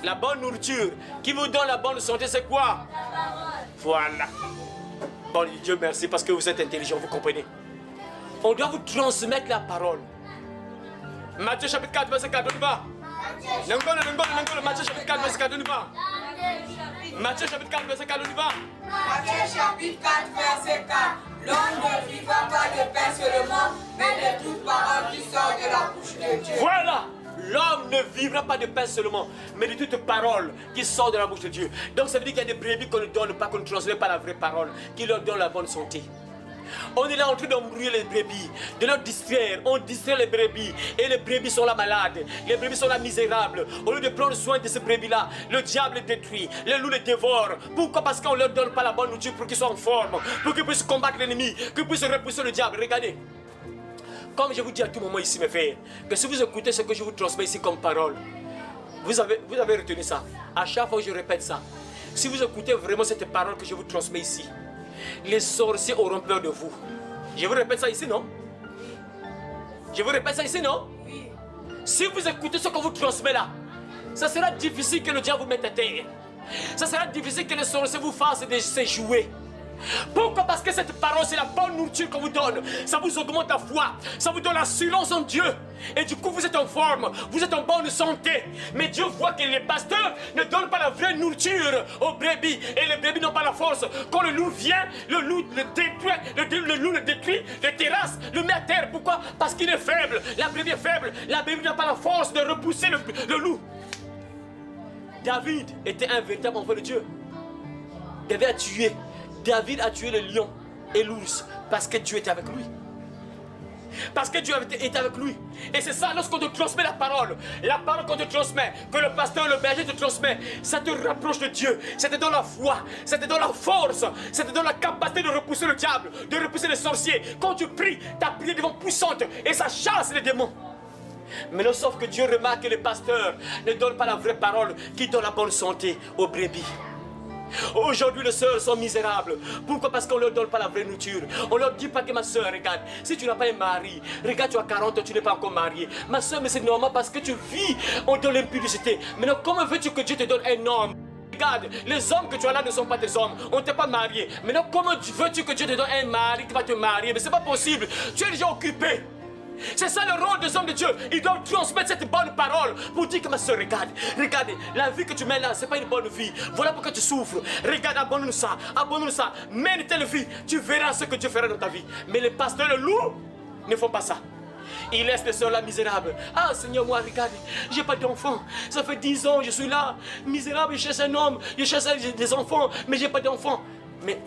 La bonne nourriture qui vous donne la bonne santé, c'est quoi? Voilà. Bon Dieu merci parce que vous êtes intelligent, vous comprenez. On doit vous transmettre la parole. Matthieu chapitre 4, verset 4, on y va. Matthieu chapitre 4, verset 4, on y va. Matthieu chapitre 4, verset 4, on y va. Matthieu chapitre 4, verset 4. L'homme ne vivra pas de pain seulement, mais de toute parole qui sort de la bouche de Dieu. Voilà. L'homme ne vivra pas de pain seulement, mais de toute parole qui sort de la bouche de Dieu. Donc ça veut dire qu'il y a des brebis qu'on ne donne pas, qu'on ne transmet pas la vraie parole, qui leur donne la bonne santé. On est là en train d'embrouiller les brebis, de leur distraire. On distrait les brebis et les brebis sont là malades. Les brebis sont là misérables. Au lieu de prendre soin de ces brebis-là, le diable les détruit, les loups les dévorent. Pourquoi? Parce qu'on ne leur donne pas la bonne nourriture pour qu'ils soient en forme, pour qu'ils puissent combattre l'ennemi, qu'ils puissent repousser le diable. Regardez. Comme je vous dis à tout moment ici, mes frères, que si vous écoutez ce que je vous transmets ici comme parole, vous avez retenu ça. À chaque fois que je répète ça, si vous écoutez vraiment cette parole que je vous transmets ici, les sorciers auront peur de vous. Je vous répète ça ici, non? Je vous répète ça ici, non? Oui. Si vous écoutez ce qu'on vous transmet là, ça sera difficile que le diable vous mette à terre. Ça sera difficile que les sorciers vous fassent ses jouets. Pourquoi? Parce que cette parole, c'est la bonne nourriture qu'on vous donne. Ça vous augmente la foi, ça vous donne l'assurance en Dieu. Et du coup, vous êtes en forme, vous êtes en bonne santé. Mais Dieu voit que les pasteurs ne donnent pas la vraie nourriture aux brebis. Et les brebis n'ont pas la force. Quand le loup vient, le loup le détruit, le loup le détruit, le terrasse, le met à terre. Pourquoi? Parce qu'il est faible. La brebis est faible. La brebis n'a pas la force de repousser le loup. David était un véritable enfant de Dieu. David a tué le lion et l'ours parce que Dieu était avec lui. Parce que Dieu était avec lui. Et c'est ça, lorsqu'on te transmet la parole qu'on te transmet, que le pasteur, le berger te transmet, ça te rapproche de Dieu, ça te donne la foi, ça te donne la force, ça te donne la capacité de repousser le diable, de repousser les sorciers. Quand tu pries, ta prière devient puissante et ça chasse les démons. Mais non, sauf que Dieu remarque que les pasteurs ne donnent pas la vraie parole qui donne la bonne santé aux brebis. Aujourd'hui, les sœurs sont misérables. Pourquoi? Parce qu'on ne leur donne pas la vraie nourriture. On ne leur dit pas que ma sœur, regarde, si tu n'as pas un mari, regarde, tu as 40 ans, tu n'es pas encore mariée. Ma sœur, mais c'est normal parce que tu vis dans l'impudicité. Maintenant, comment veux-tu que Dieu te donne un homme? Regarde, les hommes que tu as là ne sont pas tes hommes. On ne t'est pas marié. Maintenant, comment veux-tu que Dieu te donne un mari qui va te marier? Mais ce n'est pas possible. Tu es déjà occupé. C'est ça le rôle des hommes de Dieu. Ils doivent transmettre cette bonne parole pour dire que ma soeur, regarde, la vie que tu mets là, c'est pas une bonne vie. Voilà pourquoi tu souffres. Regarde, abandonne ça, mène telle vie. Tu verras ce que Dieu fera dans ta vie. Mais les pasteurs, les loups, ne font pas ça. Ils laissent les sœurs là misérables. Ah Seigneur, moi regarde, j'ai pas d'enfant. Ça fait 10 ans, je suis là, misérable, je cherche un homme, je cherche des enfants, mais j'ai pas d'enfant. Mais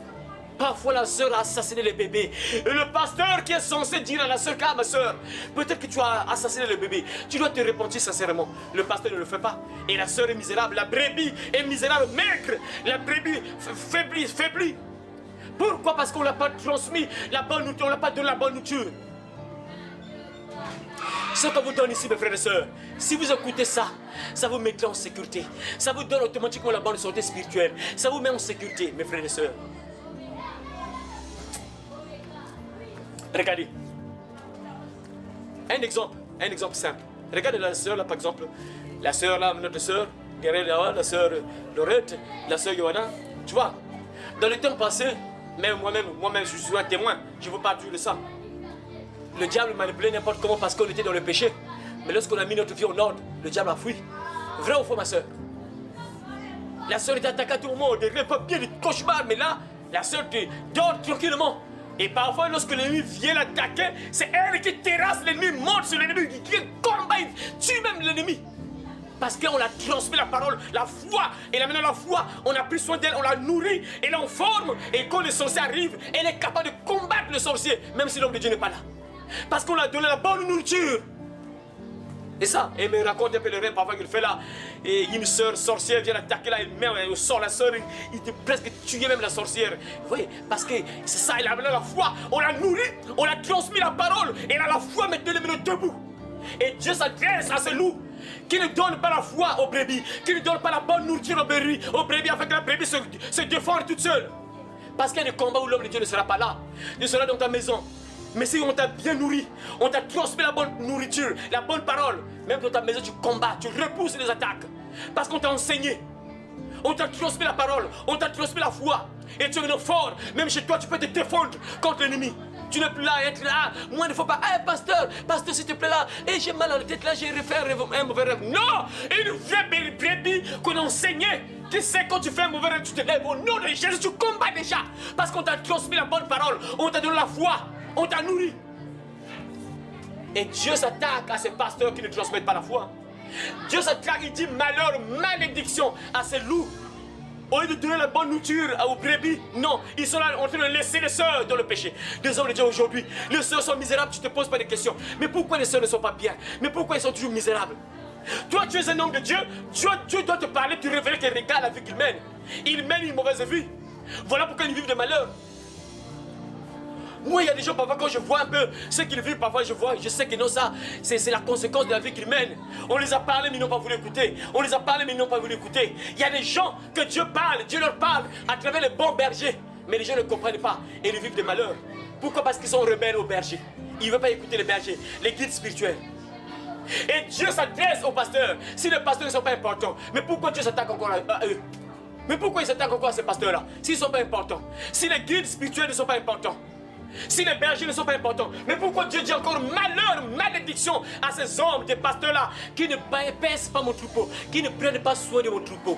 Parfois la sœur a assassiné le bébé. Et le pasteur qui est censé dire à la sœur, ah ma sœur, peut-être que tu as assassiné le bébé. Tu dois te repentir sincèrement. Le pasteur ne le fait pas. Et la sœur est misérable, la brebis est misérable, maigre. La brebis faiblit. Pourquoi? Parce qu'on ne l'a pas transmis la bonne nourriture, on ne l'a pas donné la bonne nourriture. Ce qu'on vous donne ici, mes frères et sœurs, si vous écoutez ça, ça vous mettra en sécurité. Ça vous donne automatiquement la bonne santé spirituelle. Ça vous met en sécurité, mes frères et sœurs. Regardez. Un exemple simple. Regardez la sœur là, par exemple. La sœur là, notre sœur, derrière là, la sœur Lorette, la sœur Johanna. Tu vois, dans le temps passé, même moi-même, je suis un témoin. Je ne veux pas dire de ça. Le diable manipulait n'importe comment parce qu'on était dans le péché. Mais lorsqu'on a mis notre vie en ordre, le diable a fui. Vrai ou faux, ma soeur? La soeur est attaquée à tout le monde, des rêves bien, des cauchemars, mais là, la soeur dort tranquillement. Et parfois, lorsque l'ennemi vient l'attaquer, c'est elle qui terrasse l'ennemi, monte sur l'ennemi, qui combat, tue même l'ennemi. Parce qu'on a transmis la parole, la foi. Et là maintenant la foi, on a pris soin d'elle, on l'a nourrie, elle est en forme. Et quand le sorcier arrive, elle est capable de combattre le sorcier, même si l'homme de Dieu n'est pas là. Parce qu'on a donné la bonne nourriture. Et ça, elle me raconte un peu le rêve parfois qu'il fait là. Et une sœur sorcière vient l'attaquer là, elle sort la sœur, il était presque tué même la sorcière. Vous voyez, parce que c'est ça, elle a la foi, on l'a nourrie, on a transmis la parole, et elle a la foi maintenant, elle est debout. Et Dieu s'adresse à ce loup qui ne donne pas la foi aux brebis, qui ne donne pas la bonne nourriture aux brebis afin que la brebis se défende toute seule. Parce qu'il y a des combats où l'homme de Dieu ne sera pas là, ne sera dans ta maison. Mais si on t'a bien nourri, on t'a transmis la bonne nourriture, la bonne parole, même dans ta maison tu combats, tu repousses les attaques. Parce qu'on t'a enseigné, on t'a transmis la parole, on t'a transmis la foi. Et tu es maintenant fort, même chez toi tu peux te défendre contre l'ennemi. Tu n'es plus là à être là. Moi, il ne faut pas. Hey, pasteur, s'il te plaît là. Et j'ai mal à la tête là, j'ai refait un mauvais rêve. Non! Une vraie brebis qu'on a enseignée. Qui sait quand tu fais un mauvais rêve, tu te lèves. Au nom de Jésus, tu combats déjà. Parce qu'on t'a transmis la bonne parole. On t'a donné la foi. On t'a nourri. Et Dieu s'attaque à ces pasteurs qui ne transmettent pas la foi. Dieu s'attaque, il dit malheur, malédiction à ces loups. Au lieu de donner la bonne nourriture aux brebis, non, ils sont là en train de laisser les sœurs dans le péché. Les hommes de Dieu aujourd'hui, les sœurs sont misérables, tu ne te poses pas de questions. Mais pourquoi les sœurs ne sont pas bien? Mais pourquoi ils sont toujours misérables? Toi, tu es un homme de Dieu, Dieu doit te parler, te révéler qu'il regarde la vie qu'il mène. Il mène une mauvaise vie. Voilà pourquoi ils vivent de malheur. Moi, il y a des gens, parfois, quand je vois un peu ce qu'ils vivent, parfois, je sais que non, ça, c'est la conséquence de la vie qu'ils mènent. On les a parlé, mais ils n'ont pas voulu écouter. On les a parlé, mais ils n'ont pas voulu écouter. Il y a des gens que Dieu parle, Dieu leur parle à travers les bons bergers. Mais les gens ne comprennent pas et ils vivent de malheur. Pourquoi? Parce qu'ils sont rebelles aux bergers. Ils ne veulent pas écouter les bergers, les guides spirituels. Et Dieu s'adresse aux pasteurs. Si les pasteurs ne sont pas importants, mais pourquoi Dieu s'attaque encore à eux? Mais pourquoi il s'attaque encore à ces pasteurs-là? S'ils ne sont pas importants, si les guides spirituels ne sont pas importants, si les bergers ne sont pas importants, mais pourquoi Dieu dit encore malheur, malédiction à ces hommes, des pasteurs-là, qui ne pèsent pas mon troupeau, qui ne prennent pas soin de mon troupeau?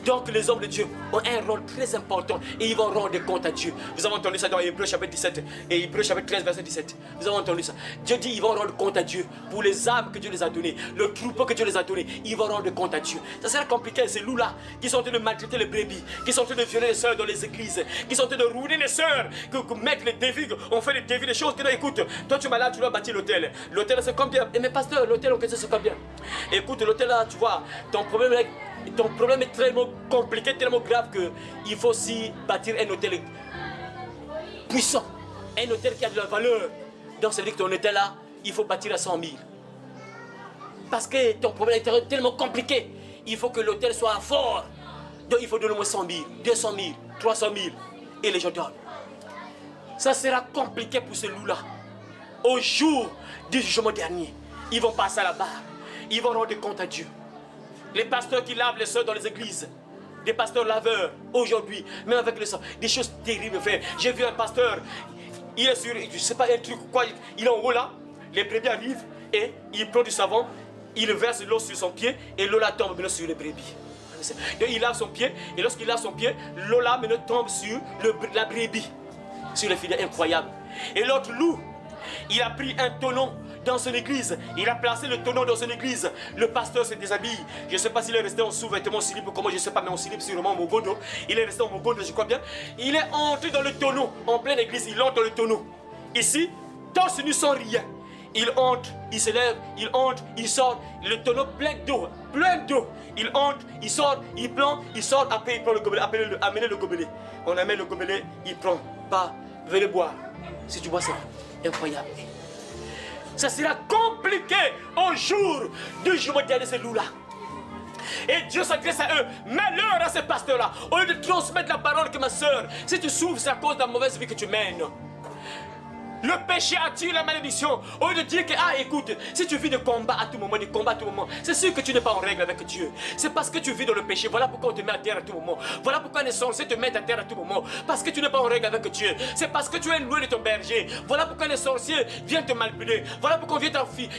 Donc les hommes de Dieu ont un rôle très important et ils vont rendre compte à Dieu. Vous avez entendu ça dans Hébreux chapitre 17 et Hébreux chapitre 13 verset 17. Vous avez entendu ça. Dieu dit ils vont rendre compte à Dieu pour les âmes que Dieu les a données, le troupeau que Dieu les a donné. Ils vont rendre compte à Dieu. Ça sera compliqué, ces loups-là qui sont en train de maltraiter les brebis, qui sont en train de violer les sœurs dans les églises, qui sont en train de ruiner les sœurs, que mettre les défis, on fait les défis, les choses que non, écoute, toi tu m'as là, tu dois bâtir l'hôtel. L'hôtel c'est combien? Et mais pasteur, l'hôtel on c'est combien? Écoute, l'hôtel là, tu vois, ton problème est tellement compliqué, tellement grave qu'il faut aussi bâtir un hôtel puissant, un hôtel qui a de la valeur. Donc ça veut dire que ton hôtel là, il faut bâtir à 100 000. Parce que ton problème est tellement compliqué, il faut que l'hôtel soit fort. Donc il faut donner au moins 100 000, 200 000, 300 000 et les gens donnent. Ça sera compliqué pour ce loup là. Au jour du jugement dernier, ils vont passer à la barre, ils vont rendre compte à Dieu. Les pasteurs qui lavent les sœurs dans les églises, des pasteurs laveurs aujourd'hui, même avec le sang, des choses terribles, frère. J'ai vu un pasteur, il est sur, je sais pas, un truc quoi, il est en haut là, les brebis arrivent et il prend du savon, il verse l'eau sur son pied et l'eau là tombe maintenant sur les brebis. Donc il lave son pied et lorsqu'il lave son pied, l'eau là maintenant tombe sur la brebis, sur les filets, incroyable. Et l'autre loup, il a pris un tonneau dans son église. Il a placé le tonneau dans son église. Le pasteur se déshabille. Je ne sais pas s'il est resté en sous-vêtements, slip ou comment, je ne sais pas, mais en slip, sûrement, en mogono. Il est resté en mogono, je crois bien. Il est entré dans le tonneau, en pleine église. Il entre dans le tonneau. Ici, torse nu sans rien. Il entre, il se lève, il entre, il sort. Le tonneau plein d'eau, plein d'eau. Il entre, il sort, il prend, il sort. Après, il prend le gobelet. Amenez le gobelet. On amène le gobelet, il prend. Pas, venez boire. Si tu bois ça, incroyable. Ça sera compliqué au jour du jugement dernier, ces loups-là. Et Dieu s'adresse à eux. Malheur à ces pasteurs-là. Au lieu de transmettre la parole que ma soeur, si tu souffres, c'est à cause de la mauvaise vie que tu mènes. Le péché attire la malédiction. Au lieu de dire que, écoute, si tu vis de combat à tout moment, c'est sûr que tu n'es pas en règle avec Dieu. C'est parce que tu vis dans le péché. Voilà pourquoi on te met à terre à tout moment. Voilà pourquoi les sorciers te mettent à terre à tout moment. Parce que tu n'es pas en règle avec Dieu. C'est parce que tu es loin de ton berger. Voilà pourquoi les sorciers viennent te manipuler. Voilà pourquoi on vient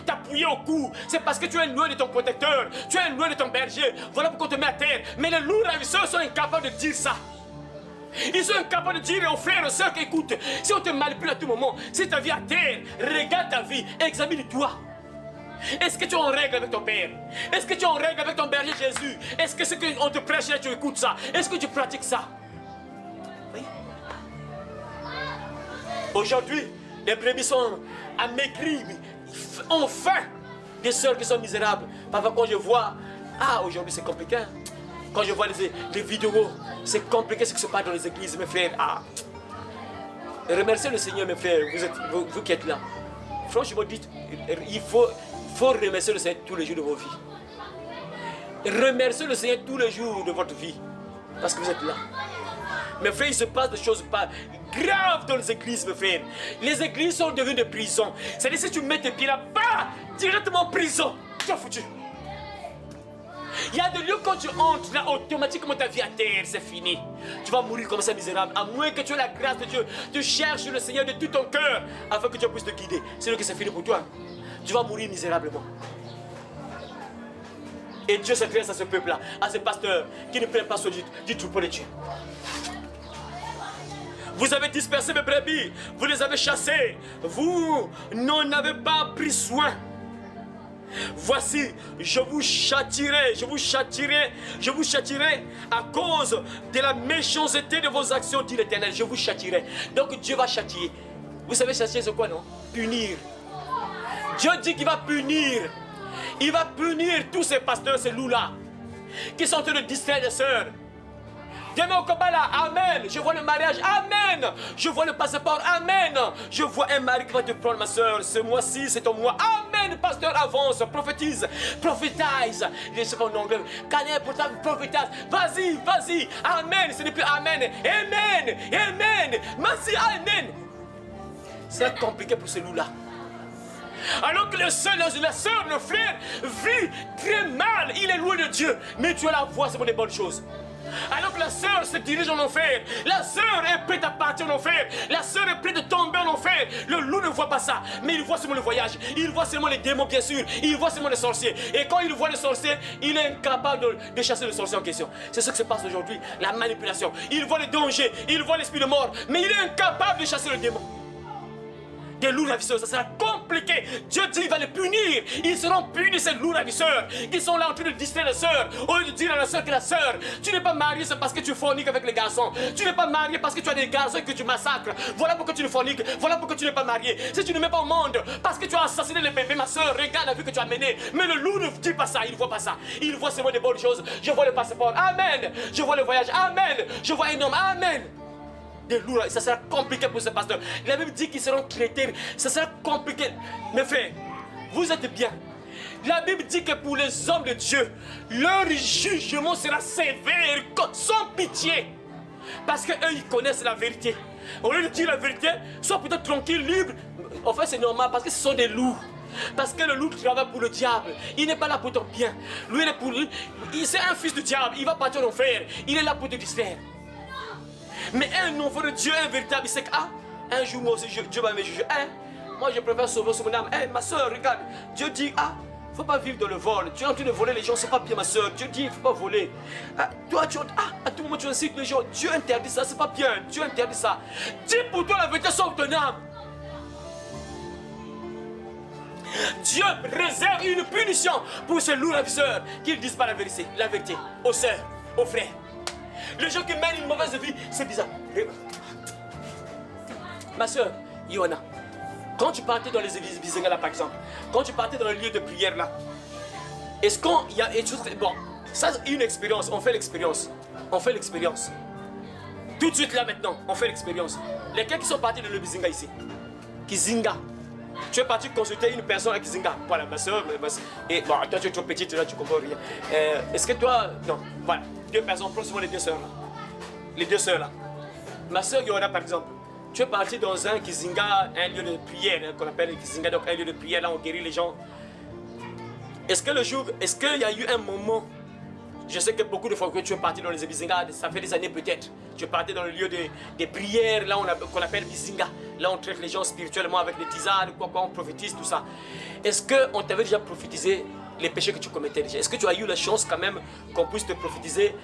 t'appuyer au cou. C'est parce que tu es loin de ton protecteur. Tu es loin de ton berger. Voilà pourquoi on te met à terre. Mais les loups ravisseurs sont incapables de dire ça. Ils sont incapables de dire aux frères et aux sœurs qu'écoute, si on te manipule à tout moment, si ta vie à terre, regarde ta vie, examine-toi. Est-ce que tu es en règle avec ton Père? Est-ce que tu es en règle avec ton berger Jésus? Est-ce que ce qu'on te prêche là, tu écoutes ça? Est-ce que tu pratiques ça? Oui. Aujourd'hui, les brebis sont amaigries, ont faim. Des sœurs qui sont misérables. Parfois quand je vois, aujourd'hui c'est compliqué. Quand je vois les vidéos, c'est compliqué ce qui se passe dans les églises, mes frères. Remerciez le Seigneur, mes frères, vous qui êtes là. Franchement, dites, il faut remercier le Seigneur tous les jours de vos vies. Remerciez le Seigneur tous les jours de votre vie. Parce que vous êtes là. Mes frères, il se passe des choses pas graves dans les églises, mes frères. Les églises sont devenues des prisons. C'est-à-dire, si tu mets tes pieds là-bas, directement en prison, tu es foutu. Il y a des lieux quand tu entres là, automatiquement ta vie à terre, c'est fini. Tu vas mourir comme ça misérable. À moins que tu aies la grâce de Dieu, tu cherches le Seigneur de tout ton cœur afin que Dieu puisse te guider. C'est là que c'est fini pour toi. Tu vas mourir misérablement. Et Dieu s'adresse à ce peuple-là, à ces pasteurs qui ne prennent pas soin du troupeau de Dieu. Vous avez dispersé mes brebis, vous les avez chassés, vous n'en avez pas pris soin. Voici, je vous châtirai à cause de la méchanceté de vos actions, dit l'Éternel. Je vous châtirai. Donc Dieu va châtier. Vous savez châtier c'est quoi, non? Punir. Dieu dit qu'il va punir. Il va punir tous ces pasteurs, ces loups-là, qui sont en train de distraire les sœurs. Demain au combat là, amen. Je vois le mariage, amen. Je vois le passeport, amen. Je vois un mari qui va te prendre, ma soeur. Ce mois-ci, c'est ton mois, amen. Pasteur, avance, prophétise, prophétise. Je ne sais pas en anglais. Canel, pour ta prophétise. Vas-y, amen. Ce n'est plus amen. Amen. Merci, amen. C'est compliqué pour ce loup-là. Alors que la sœur, le frère, vit très mal. Il est loin de Dieu. Mais tu as la voix, c'est pour des bonnes choses. Alors que la sœur se dirige en enfer, la sœur est prête à partir en enfer, la sœur est prête de tomber en enfer. Le loup ne voit pas ça, mais il voit seulement le voyage, il voit seulement les démons bien sûr, il voit seulement les sorciers. Et quand il voit les sorciers, il est incapable de chasser le sorcier en question. C'est ce qui se passe aujourd'hui, la manipulation. Il voit les dangers, il voit l'esprit de mort, mais il est incapable de chasser le démon. Des loups ravisseurs, ça sera compliqué. Dieu dit qu'il va les punir. Ils seront punis, ces loups ravisseurs qui sont là en train de distraire la sœur. Au lieu de dire à la sœur que la sœur, tu n'es pas marié, c'est parce que tu forniques avec les garçons. Tu n'es pas marié parce que tu as des garçons que tu massacres. Voilà pourquoi tu ne forniques. Voilà pourquoi tu n'es pas marié. Si tu ne mets pas au monde parce que tu as assassiné les bébés, ma sœur, regarde la vie que tu as menée. Mais le loup ne dit pas ça, il ne voit pas ça. Il voit seulement des bonnes choses. Je vois le passeport, amen. Je vois le voyage, amen. Je vois un homme, amen. Des loups, ça sera compliqué pour ce pasteur. La Bible dit qu'ils seront traités. Ça sera compliqué. Mes frères, vous êtes bien. La Bible dit que pour les hommes de Dieu, leur jugement sera sévère, sans pitié. Parce qu'eux, ils connaissent la vérité. Au lieu de dire la vérité, sois plutôt tranquille, libre. En fait, c'est normal parce que ce sont des loups. Parce que le loup travaille pour le diable. Il n'est pas là pour ton bien. Lui, il est pour lui. C'est un fils du diable. Il va partir en enfer. Il est là pour te distraire. Mais un enfant de Dieu, un véritable, il sait que un jour moi aussi Dieu va me juger. Moi je préfère sauver mon âme. Ma soeur, regarde, Dieu dit, faut pas vivre dans le vol. Tu es en train de voler les gens, c'est pas bien ma soeur. Dieu dit, il faut pas voler. Toi, à tout moment tu incites les gens. Dieu interdit ça, c'est pas bien. Dieu interdit ça. Dis pour toi la vérité, sauve ton âme. Dieu réserve une punition pour ces loups ravisseurs qui ne disent pas la vérité aux sœurs, aux frères. Les gens qui mènent une mauvaise vie, c'est bizarre. Ma soeur, Yohana, quand tu partais dans les églises Bizenga là par exemple, quand tu partais dans le lieu de prière là, est-ce qu'il y a une chose... Bon, ça c'est une expérience, on fait l'expérience. On fait l'expérience. Tout de suite là maintenant, on fait l'expérience. Lesquels qui sont partis dans le Bizenga ici? Kizinga. Tu es parti consulter une personne à Kizinga. Voilà, ma soeur. Et bon, toi tu es trop petite là, tu comprends rien. Est-ce que toi... Non, voilà. 2 personnes, proprement les 2 sœurs là. Les 2 sœurs là. Ma soeur Yohana par exemple. Tu es parti dans un Kizinga, un lieu de prière, hein, qu'on appelle Kizinga, donc un lieu de prière, là on guérit les gens. Est-ce qu'il y a eu un moment, je sais que beaucoup de fois que tu es parti dans les Bizinga, ça fait des années peut-être, tu es parti dans le lieu des prières, là qu'on appelle Bizinga, là on traite les gens spirituellement avec des tisanes, quoi, on prophétise, tout ça. Est-ce qu'on t'avait déjà prophétisé les péchés que tu commettais déjà? Est-ce que tu as eu la chance quand même qu'on puisse te prophétiser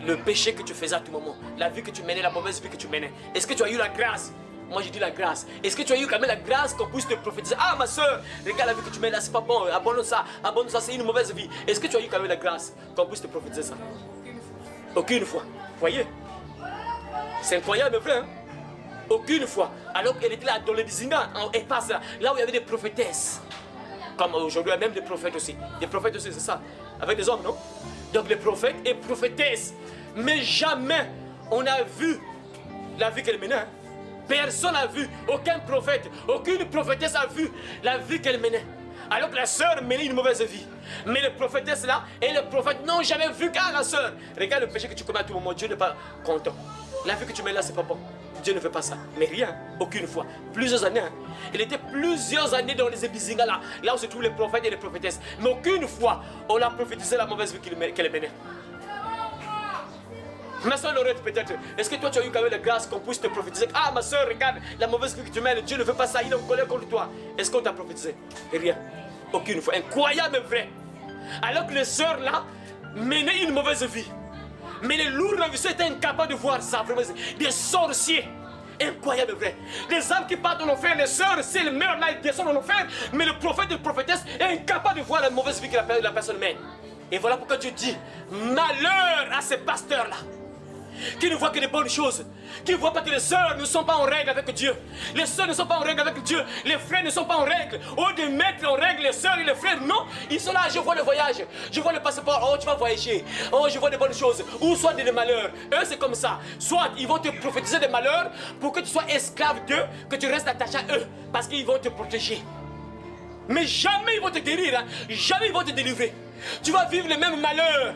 le péché que tu faisais à tout moment, la vie que tu menais, la mauvaise vie que tu menais? Est-ce que tu as eu la grâce? Moi je dis la grâce. Est-ce que tu as eu quand même la grâce qu'on puisse te prophétiser? Ah ma soeur, regarde la vie que tu mènes là, c'est pas bon, abandonne ça, c'est une mauvaise vie. Est-ce que tu as eu quand même la grâce qu'on puisse te prophétiser ça? Aucune fois. Voyez? C'est incroyable, frère. Hein? Aucune fois. Alors qu'elle était là dans le Bizinga, elle passe là où il y avait des prophétesses. Comme aujourd'hui, il y a même des prophètes aussi. Des prophètes aussi, c'est ça. Avec des hommes, non? Donc les prophètes et prophétesses. Mais jamais on a vu la vie qu'elle menait. Hein? Personne n'a vu, aucun prophète, aucune prophétesse a vu la vie qu'elle menait. Alors que la sœur menait une mauvaise vie. Mais les prophétesses là et les prophètes n'ont jamais vu qu'à la sœur. Regarde le péché que tu commets à tout moment, Dieu n'est pas content. La vie que tu mets là, c'est pas bon. Dieu ne fait pas ça. Mais rien, aucune fois. Plusieurs années. Hein. Il était plusieurs années dans les Bizinga là où se trouvent les prophètes et les prophétesses. Mais aucune fois, on a prophétisé la mauvaise vie qu'elle menait. Ma soeur Laurette peut-être, est-ce que toi tu as eu quand même la grâce qu'on puisse te prophétiser? Ah ma soeur, regarde la mauvaise vie que tu mènes, Dieu ne veut pas ça, il est en colère contre toi. Est-ce qu'on t'a prophétisé? Rien, aucune fois, incroyable mais vrai. Alors que les sœurs là menaient une mauvaise vie. Mais les lourds ravisseurs étaient incapables de voir ça, vraiment, des sorciers. Incroyable vrai. Les âmes qui partent en enfer, les sœurs, si elles meurent là, elles descendent en enfer. Mais le prophète et la prophétesse est incapable de voir la mauvaise vie que la personne mène. Et voilà pourquoi Dieu dit, malheur à ces pasteurs là. Qui ne voient que des bonnes choses, qui ne voient pas que les sœurs ne sont pas en règle avec Dieu. Les sœurs ne sont pas en règle avec Dieu, les frères ne sont pas en règle. Au lieu de mettre en règle les sœurs et les frères, non, ils sont là, je vois le voyage, je vois le passeport, oh tu vas voyager, oh je vois des bonnes choses, ou soit des malheurs. Eux c'est comme ça, soit ils vont te prophétiser des malheurs pour que tu sois esclave d'eux, que tu restes attaché à eux, parce qu'ils vont te protéger. Mais jamais ils vont te guérir, hein. Jamais ils vont te délivrer. Tu vas vivre les mêmes malheurs.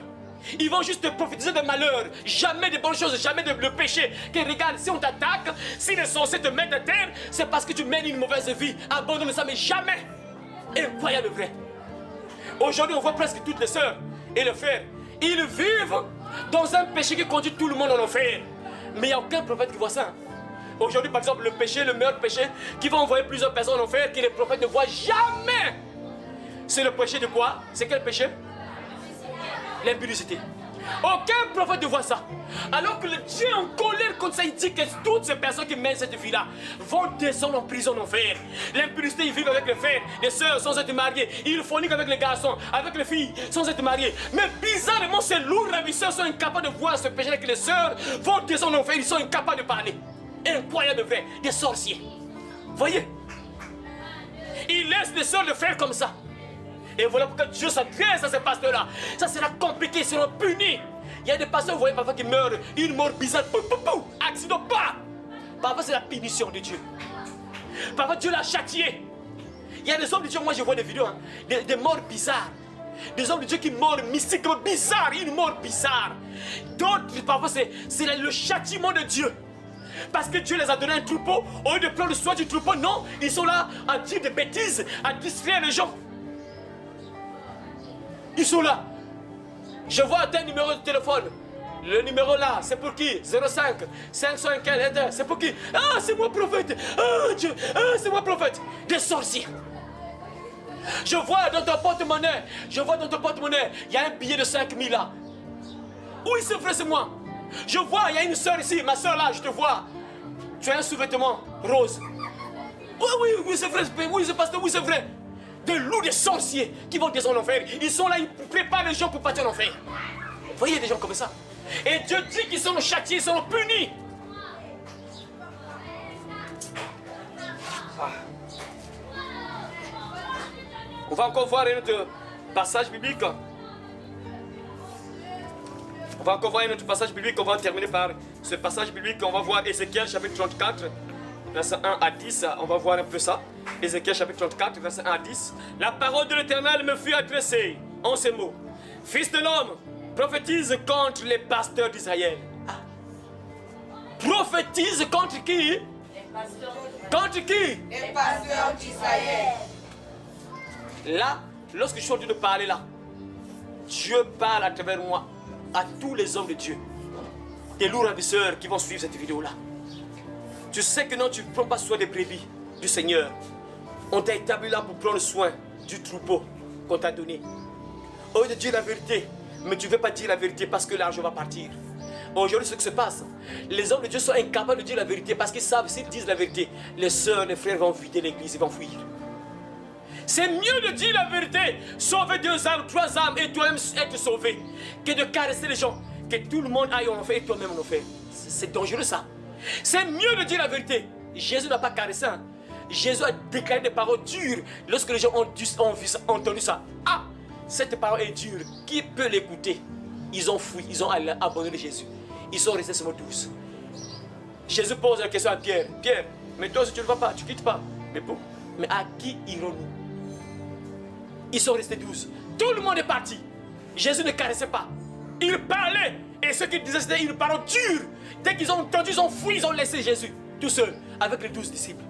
Ils vont juste te prophétiser des malheurs, jamais de bonnes choses, jamais de le péché. Que regarde, si on t'attaque, si les sorciers te mettent à terre, c'est parce que tu mènes une mauvaise vie. Abandonne ça, mais jamais. Incroyable vrai. Aujourd'hui, on voit presque toutes les sœurs et les frères. Ils vivent dans un péché qui conduit tout le monde en enfer. Mais il n'y a aucun prophète qui voit ça. Aujourd'hui, par exemple, le péché, le meilleur péché, qui va envoyer plusieurs personnes en enfer, que les prophètes ne voient jamais. C'est le péché de quoi? C'est quel péché? L'impudicité. Aucun prophète ne voit ça. Alors que le Dieu en colère comme ça, il dit que toutes ces personnes qui mènent cette vie-là vont descendre en prison, en enfer. L'impudicité, ils vivent avec les frères, les sœurs sans être mariés. Ils forniquent avec les garçons, avec les filles sans être mariés. Mais bizarrement, ces lourds ravisseurs sont incapables de voir ce péché-là que les sœurs vont descendre en enfer. Ils sont incapables de parler. Incroyable vrai, des sorciers. Voyez? Ils laissent les sœurs le faire comme ça. Et voilà pourquoi Dieu s'adresse à ces pasteurs-là. Ça sera compliqué, ils seront punis. Il y a des pasteurs, vous voyez, parfois qui meurent, une mort bizarre, accident, pas. Parfois c'est la punition de Dieu. Parfois Dieu l'a châtié. Il y a des hommes de Dieu, moi je vois des vidéos, hein, des morts bizarres. Des hommes de Dieu qui meurent mystiquement bizarres, une mort bizarre. D'autres, parfois c'est le châtiment de Dieu. Parce que Dieu les a donné un troupeau, au lieu de prendre soin du troupeau, non, ils sont là à dire des bêtises, à distraire les gens. Ils sont là. Je vois un numéro de téléphone. Le numéro là, c'est pour qui? 05 515, c'est pour qui? Ah, c'est moi prophète. Ah, Dieu, ah, c'est moi prophète. Des sorciers. Je vois dans ton porte-monnaie, il y a un billet de 5000 là. Oui, c'est vrai, c'est moi. Je vois, il y a une soeur ici, ma soeur là, je te vois. Tu as un sous-vêtement rose. Oui, c'est vrai, oui, c'est pasteur, oui, c'est vrai. de loups, des sorciers qui vont descendre en enfer. Ils sont là, ils préparent les gens pour partir en enfer. Vous voyez des gens comme ça. Et Dieu dit qu'ils seront châtiés, ils seront punis. On va encore voir un autre passage biblique. On va encore voir un autre passage biblique. On va terminer par ce passage biblique. On va voir Ézéchiel chapitre 34, verset 1 à 10. On va voir un peu ça. Ézéchiel chapitre 34, verset 1 à 10. La parole de l'Éternel me fut adressée en ces mots. Fils de l'homme, prophétise contre les pasteurs d'Israël. Ah. Prophétise contre qui? Contre qui? Les pasteurs d'Israël. Là, lorsque je suis en train de parler là, Dieu parle à travers moi à tous les hommes de Dieu. Des lourds ravisseurs qui vont suivre cette vidéo là. Tu sais que non, tu ne prends pas soin des brebis du Seigneur. On t'a établi là pour prendre soin du troupeau qu'on t'a donné. Au lieu de dire la vérité, mais tu ne veux pas dire la vérité parce que l'argent va partir. Aujourd'hui, ce qui se passe, les hommes de Dieu sont incapables de dire la vérité parce qu'ils savent, s'ils disent la vérité, les sœurs, les frères vont vider l'église, ils vont fuir. C'est mieux de dire la vérité, sauver 2 âmes, 3 âmes et toi-même être sauvé, que de caresser les gens, que tout le monde aille en enfer et toi-même en enfer. C'est dangereux ça. C'est mieux de dire la vérité. Jésus n'a pas caressé. Hein. Jésus a déclaré des paroles dures lorsque les gens ont entendu ça. Ah, cette parole est dure. Qui peut l'écouter? Ils ont fui, ils ont abandonné Jésus. Ils sont restés seulement 12. Jésus pose la question à Pierre. Pierre, mais toi si tu ne vas pas, tu ne quittes pas. Mais à qui irons-nous? Ils sont restés 12. Tout le monde est parti. Jésus ne caressait pas. Il parlait. Et ce qu'il disait, c'était une parole dure. Dès qu'ils ont entendu, ils ont fui, ils ont laissé Jésus tout seul avec les 12 disciples.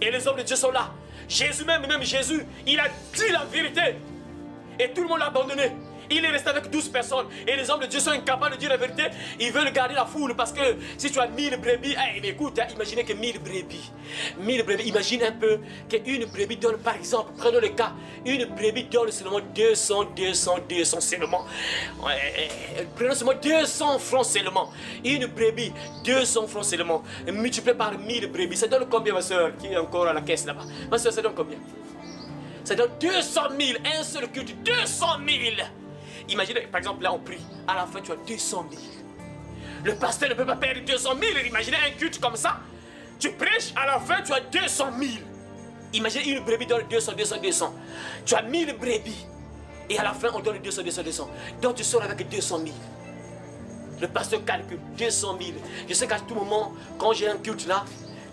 Et les hommes de Dieu sont là. Jésus même Jésus, il a dit la vérité. Et tout le monde l'a abandonné. Il est resté avec 12 personnes. Et les hommes de Dieu sont incapables de dire la vérité. Ils veulent garder la foule parce que si tu as 1000 brebis, mais écoute, imaginez que 1000 brebis. 1000 brebis, imagine un peu qu'une brebis donne, par exemple, prenons le cas, une brebis donne seulement 200 seulement. Prenons seulement 200 francs seulement. Une brebis, 200 francs seulement. Multiplié par 1000 brebis. Ça donne combien, ma soeur, qui est encore à la caisse là-bas? Ma soeur, ça donne combien? Ça donne 200 000, un seul culte, 200 000. Imaginez, par exemple, là on prie, à la fin tu as 200 000. Le pasteur ne peut pas perdre 200 000. Imaginez un culte comme ça. Tu prêches, à la fin tu as 200 000. Imaginez une brebis donne 200. Tu as 1000 brebis. Et à la fin on donne 200. Donc tu sors avec 200 000. Le pasteur calcule 200 000. Je sais qu'à tout moment, quand j'ai un culte là,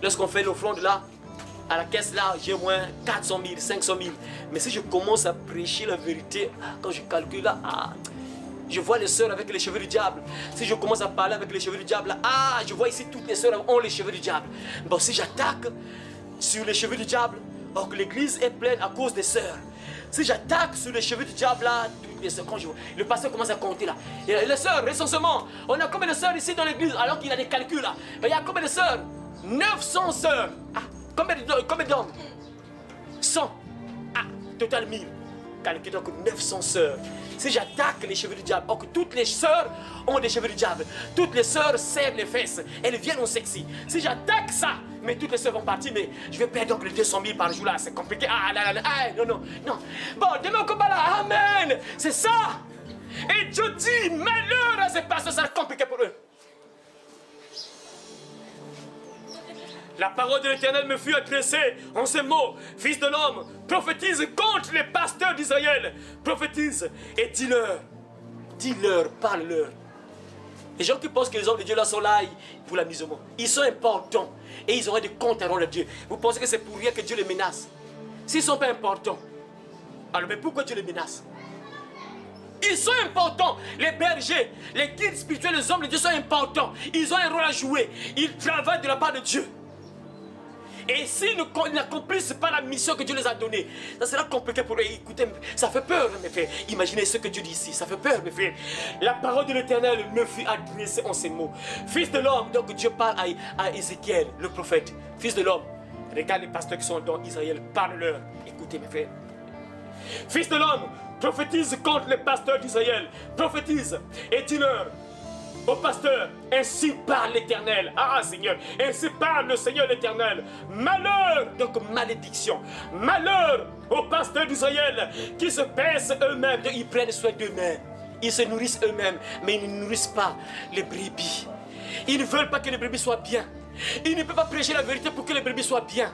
lorsqu'on fait l'offrande là, à la caisse là, j'ai au moins 400 000, 500 000. Mais si je commence à prêcher la vérité, quand je calcule là, je vois les sœurs avec les cheveux du diable. Si je commence à parler avec les cheveux du diable, là, je vois ici toutes les sœurs ont les cheveux du diable. Bon, si j'attaque sur les cheveux du diable, or que l'église est pleine à cause des sœurs. Si j'attaque sur les cheveux du diable là, toutes les sœurs, quand je vois, le pasteur commence à compter là. Et les sœurs, recensement, on a combien de sœurs ici dans l'église alors qu'il a des calculs là? Il y a combien de sœurs? 900 sœurs. Combien d'hommes? 100. Total 1000. Calcule donc 900 sœurs. Si j'attaque les cheveux du diable, or que toutes les sœurs ont des cheveux du diable, toutes les sœurs serrent les fesses, elles viennent au sexy. Si j'attaque ça, mais toutes les sœurs vont partir, mais je vais perdre donc les 200 000 par jour là, c'est compliqué. Non. Bon, demain au combat là, amen. C'est ça. Et Dieu dit, malheur à ces pasteurs, ça va être compliqué pour eux. La parole de l'Éternel me fut adressée en ces mots. Fils de l'homme, prophétise contre les pasteurs d'Israël. Prophétise et dis-leur, parle-leur. Les gens qui pensent que les hommes de Dieu là sont là pour l'amusement. Ils sont importants et ils auront des comptes à rendre à Dieu. Vous pensez que c'est pour rien que Dieu les menace? S'ils ne sont pas importants, alors mais pourquoi Dieu les menace? Ils sont importants. Les bergers, les guides spirituels, les hommes de Dieu sont importants. Ils ont un rôle à jouer. Ils travaillent de la part de Dieu. Et s'ils n'accomplissent pas la mission que Dieu les a donnée, ça sera compliqué pour eux. Écoutez, ça fait peur, mes frères. Imaginez ce que Dieu dit ici. Ça fait peur, mes frères. La parole de l'Éternel me fut adressée en ces mots. Fils de l'homme, donc Dieu parle à Ézéchiel, le prophète. Fils de l'homme, regarde les pasteurs qui sont dans Israël, parle-leur. Écoutez, mes frères. Fils de l'homme, prophétise contre les pasteurs d'Israël. Prophétise et dis-leur. au pasteur, ainsi parle l'Éternel. Ah Seigneur, ainsi parle le Seigneur l'Éternel. Malheur, donc malédiction. Malheur aux pasteurs d'Israël qui se paissent eux-mêmes, ils prennent soin d'eux-mêmes. Ils se nourrissent eux-mêmes, mais ils ne nourrissent pas les brebis. Ils ne veulent pas que les brebis soient bien. Ils ne peuvent pas prêcher la vérité pour que les brebis soient bien.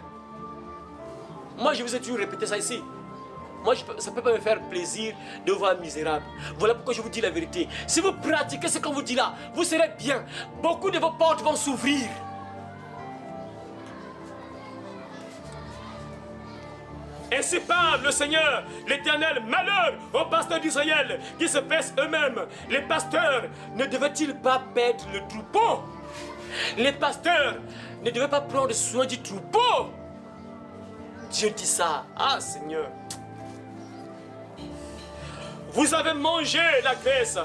Moi, je vous ai toujours répété ça ici. Moi, ça ne peut pas me faire plaisir de vous voir misérable. Voilà pourquoi je vous dis la vérité. Si vous pratiquez ce qu'on vous dit là, vous serez bien. Beaucoup de vos portes vont s'ouvrir. Ainsi parle le Seigneur, l'Éternel. Malheur aux pasteurs d'Israël qui se paissent eux-mêmes. Les pasteurs ne devaient-ils pas perdre le troupeau? Les pasteurs ne devaient pas prendre soin du troupeau? Dieu dit ça. Ah Seigneur. Vous avez mangé la graisse.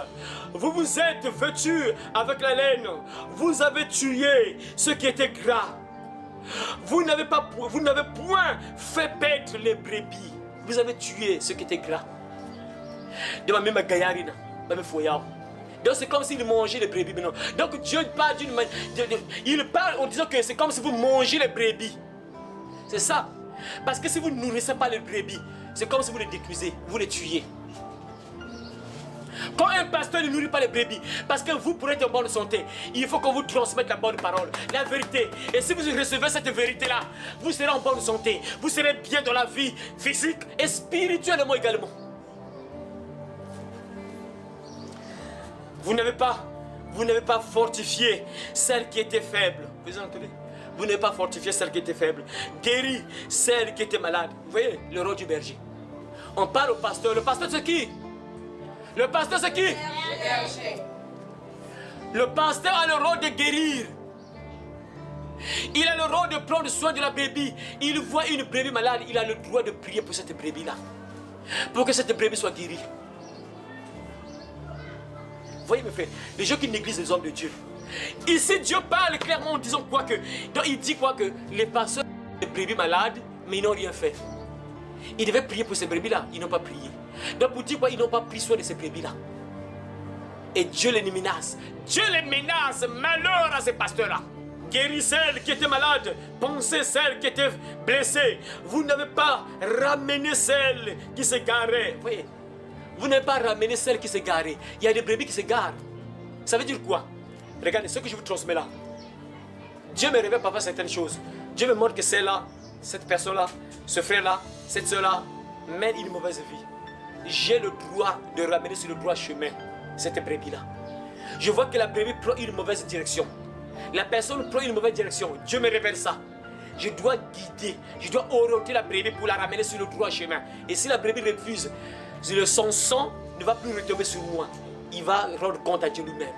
Vous vous êtes vêtus avec la laine. Vous avez tué ce qui était gras. Vous n'avez point fait paître les brebis. Vous avez tué ce qui était gras. Donc c'est comme s'il mangeait les brebis maintenant. Donc Dieu parle d'une manière. Il parle en disant que c'est comme si vous mangez les brebis. C'est ça. Parce que si vous ne nourrissez pas les brebis, c'est comme si vous les détruisez, vous les tuez. Quand un pasteur ne nourrit pas les brebis, parce que vous, pour être en bonne santé, il faut qu'on vous transmette la bonne parole, la vérité. Et si vous recevez cette vérité-là, vous serez en bonne santé, vous serez bien dans la vie physique et spirituellement également. Vous n'avez pas fortifié celle qui était faible. Vous entendez? Vous n'avez pas fortifié celle qui était faible. Guéri celle qui était malade. Vous voyez, le rôle du berger. On parle au pasteur. Le pasteur, c'est qui? Le pasteur, c'est qui? Le pasteur a le rôle de guérir. Il a le rôle de prendre soin de la brebis. Il voit une brebis malade, il a le droit de prier pour cette brebis-là. Pour que cette brebis soit guérie. Vous voyez mes frères, les gens qui négligent les hommes de Dieu. Ici, Dieu parle clairement en disant quoi que... Donc il dit quoi que les pasteurs ont des brebis malades, mais ils n'ont rien fait. Ils devaient prier pour ces brebis-là, ils n'ont pas prié. Donc pour dire quoi, ils n'ont pas pris soin de ces brebis-là. Et Dieu les menace. Dieu les menace. Malheur à ces pasteurs-là. Guéris celle qui était malade. Pensez celle qui était blessée. Vous n'avez pas ramené celle qui s'égarait. Vous voyez, vous n'avez pas ramené celle qui s'égarait. Il y a des brebis qui s'égarent. Ça veut dire quoi? Regardez ce que je vous transmets là. Dieu me révèle parfois certaines choses. Dieu me montre que celle-là, cette personne-là, ce frère-là, cette soeur-là mène une mauvaise vie. J'ai le droit de ramener sur le droit chemin cette brebis-là. Je vois que la brebis prend une mauvaise direction. La personne prend une mauvaise direction. Dieu me révèle ça. Je dois guider, je dois orienter la brebis pour la ramener sur le droit chemin. Et si la brebis refuse, son sang ne va plus retomber sur moi. Il va rendre compte à Dieu lui-même.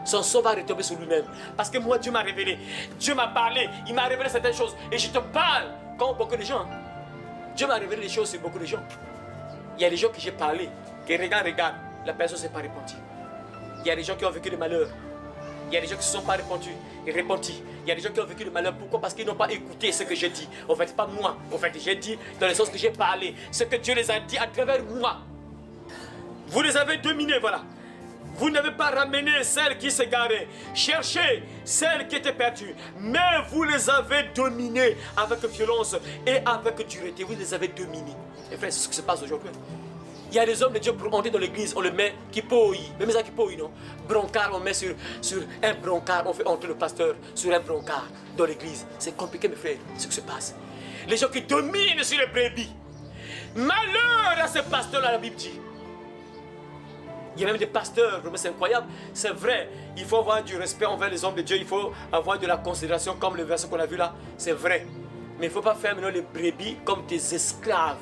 Son sang va retomber sur lui-même. Parce que moi, Dieu m'a révélé. Dieu m'a parlé. Il m'a révélé certaines choses. Et je te parle comme beaucoup de gens. Dieu m'a révélé des choses sur beaucoup de gens. Il y a des gens que j'ai parlé. Que regarde, la personne ne s'est pas répandue. Il y a des gens qui ont vécu des malheurs. Il y a des gens qui ne se sont pas répandus et repentis. Il y a des gens qui ont vécu des malheurs. Pourquoi? Parce qu'ils n'ont pas écouté ce que j'ai dit. En fait, pas moi. En fait, j'ai dit dans le sens que j'ai parlé. Ce que Dieu les a dit à travers moi. Vous les avez dominés, voilà. Vous n'avez pas ramené celle qui s'égarait. Cherchez celle qui était perdue. Mais vous les avez dominés avec violence et avec dureté. Vous les avez dominés. Et frère, c'est ce qui se passe aujourd'hui. Il y a des hommes de Dieu pour entrer dans l'église, on le met qui pouille. Même ça qui pouille, non? Broncard, on met sur un broncard, on fait entrer le pasteur sur un broncard dans l'église. C'est compliqué, mes frères, ce qui se passe. Les gens qui dominent sur les brebis. Malheur à ces pasteurs-là, la Bible dit. Il y a même des pasteurs, c'est incroyable. C'est vrai, il faut avoir du respect envers les hommes de Dieu. Il faut avoir de la considération comme le verset qu'on a vu là. C'est vrai. Mais il ne faut pas faire maintenant les brebis comme des esclaves.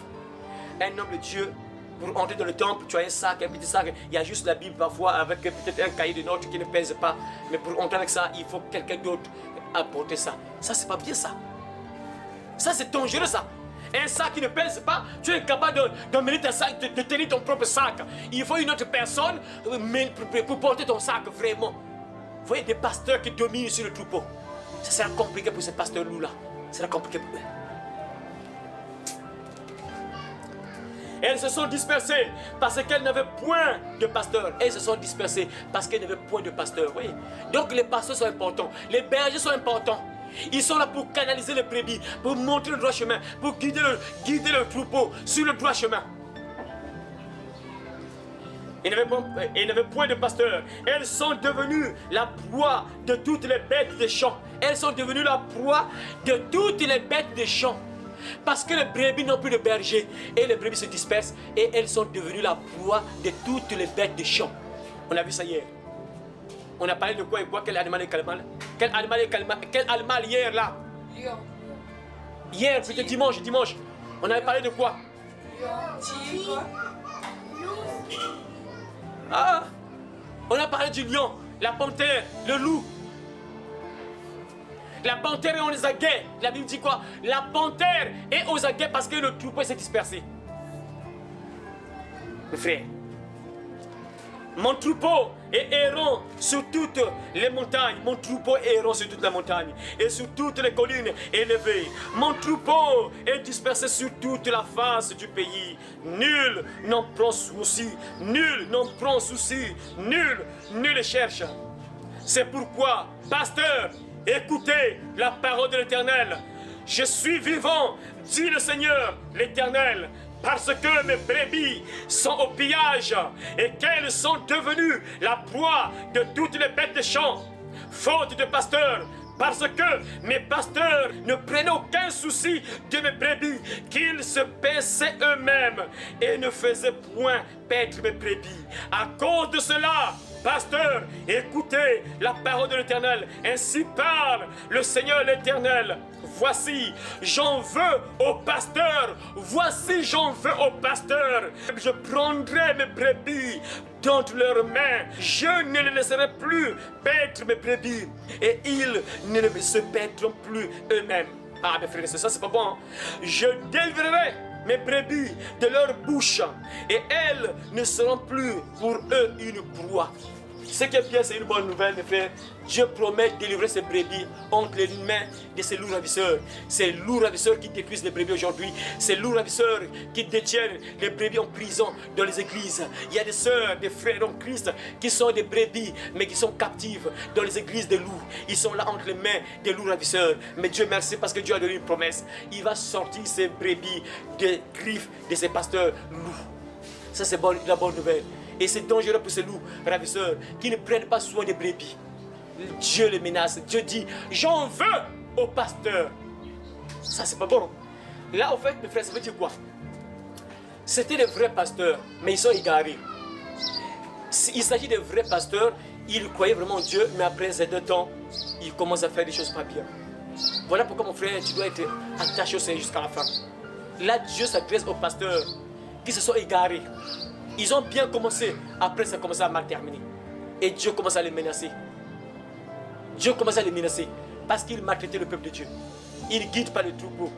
Un homme de Dieu, pour entrer dans le temple, tu as un sac, un petit sac. Il y a juste la Bible parfois avec peut-être un cahier de notes qui ne pèse pas. Mais pour entrer avec ça, il faut quelqu'un d'autre apporter ça. Ça, c'est pas bien ça. Ça, c'est dangereux ça. Un sac qui ne pèse pas, tu es capable d'emmener ton sac, de tenir ton propre sac. Il faut une autre personne pour porter ton sac vraiment. Vous voyez des pasteurs qui dominent sur le troupeau. Ça sera compliqué pour ces pasteurs-là. Ça sera compliqué pour eux. Elles se sont dispersées parce qu'elles n'avaient point de pasteur. Elles se sont dispersées parce qu'elles n'avaient point de pasteur. Oui. Donc les pasteurs sont importants. Les bergers sont importants. Ils sont là pour canaliser les brebis, pour montrer le droit chemin, pour guider le troupeau sur le droit chemin. Ils n'avaient point de pasteur. Elles sont devenues la proie de toutes les bêtes des champs. Elles sont devenues la proie de toutes les bêtes des champs. Parce que les brebis n'ont plus de berger. Et les brebis se dispersent. Et elles sont devenues la proie de toutes les bêtes des champs. On a vu ça hier. On a parlé de quoi et quoi? Quel animal est calmal? Quel animal hier là? Lion. Hier, peut-être dimanche. On avait parlé de quoi? Lion. Tigre. Ah! On a parlé du lion, la panthère, le loup. La panthère est aux aguets. La Bible dit quoi? La panthère est aux aguets parce que le troupeau s'est dispersé. Mes frères, mon troupeau est errant sur toutes les montagnes. Mon troupeau est errant sur toutes les montagnes et sur toutes les collines élevées. Mon troupeau est dispersé sur toute la face du pays. Nul n'en prend souci. Nul n'en prend souci. Nul ne le cherche. C'est pourquoi, pasteur, écoutez la parole de l'Éternel. Je suis vivant, dit le Seigneur, l'Éternel, parce que mes brebis sont au pillage et qu'elles sont devenues la proie de toutes les bêtes des champs, faute de pasteurs, parce que mes pasteurs ne prenaient aucun souci de mes brebis, qu'ils se paissaient eux-mêmes et ne faisaient point paître mes brebis. À cause de cela, pasteur, écoutez la parole de l'Éternel. Ainsi parle le Seigneur l'Éternel. Voici, j'en veux au pasteur. Voici, j'en veux au pasteur. Je prendrai mes brebis dans leurs mains. Je ne les laisserai plus paître mes brebis. Et ils ne se paîtront plus eux-mêmes. Ah, mes frères et sœurs, ça c'est pas bon. Hein? Je délivrerai mes brebis de leur bouche. Et elles ne seront plus pour eux une proie. Ce qui est bien, c'est une bonne nouvelle, mes frères. Dieu promet de délivrer ses brebis entre les mains de ces loups ravisseurs. Ces loups ravisseurs qui détruisent les brebis aujourd'hui. Ces loups ravisseurs qui détiennent les brebis en prison dans les églises. Il y a des sœurs, des frères en Christ qui sont des brebis, mais qui sont captives dans les églises des loups. Ils sont là entre les mains des loups ravisseurs. Mais Dieu merci parce que Dieu a donné une promesse. Il va sortir ces brebis des griffes de ces pasteurs loups. Ça, c'est la bonne nouvelle. Et c'est dangereux pour ces loups ravisseurs qui ne prennent pas soin des brebis. Dieu les menace. Dieu dit, j'en veux au pasteur. Ça, c'est pas bon. Là, en fait, mes frères, ça veut dire quoi? C'était des vrais pasteurs, mais ils sont égarés. Il s'agit de vrais pasteurs. Ils croyaient vraiment en Dieu, mais après ces 2 temps, ils commencent à faire des choses pas bien. Voilà pourquoi, mon frère, tu dois être attaché au Seigneur jusqu'à la fin. Là, Dieu s'adresse aux pasteurs qui se sont égarés. Ils ont bien commencé, après ça a commencé à mal terminer. Et Dieu commence à les menacer. Dieu commence à les menacer parce qu'ils maltraitaient le peuple de Dieu. Ils ne guident pas le troupeau.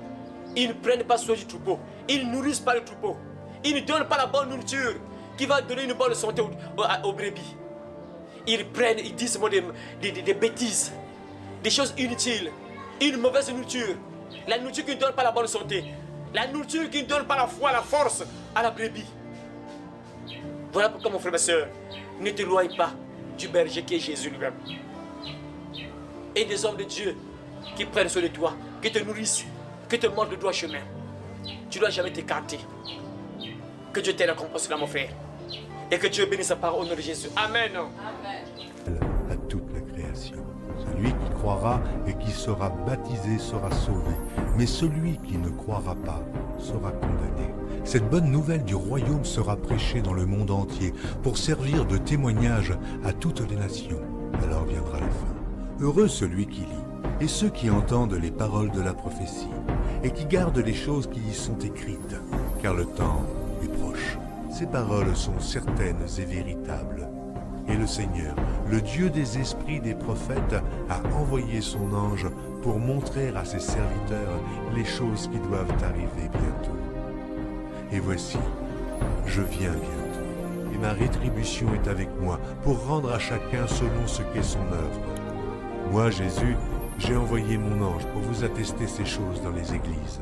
Ils ne prennent pas soin du troupeau. Ils ne nourrissent pas le troupeau. Ils ne donnent pas la bonne nourriture qui va donner une bonne santé aux brebis. Ils disent des bêtises, des choses inutiles, une mauvaise nourriture. La nourriture qui ne donne pas la bonne santé. La nourriture qui ne donne pas la foi, la force à la brebis. Voilà pourquoi, mon frère et ma soeur, ne t'éloigne pas du berger qui est Jésus lui-même. Et des hommes de Dieu qui prennent soin de toi, qui te nourrissent, qui te montrent le droit chemin. Tu ne dois jamais t'écarter. Que Dieu t'aide à comprendre cela, mon frère. Et que Dieu bénisse sa parole au nom de Jésus. Amen. Amen. À toute la création. Celui qui croira et qui sera baptisé sera sauvé, mais celui qui ne croira pas sera condamné. Cette bonne nouvelle du royaume sera prêchée dans le monde entier pour servir de témoignage à toutes les nations. Alors viendra la fin. Heureux celui qui lit, et ceux qui entendent les paroles de la prophétie, et qui gardent les choses qui y sont écrites, car le temps est proche. Ces paroles sont certaines et véritables. Et le Seigneur, le Dieu des esprits des prophètes, a envoyé son ange pour montrer à ses serviteurs les choses qui doivent arriver bientôt. Et voici, je viens bientôt, et ma rétribution est avec moi pour rendre à chacun selon ce qu'est son œuvre. Moi, Jésus, j'ai envoyé mon ange pour vous attester ces choses dans les églises.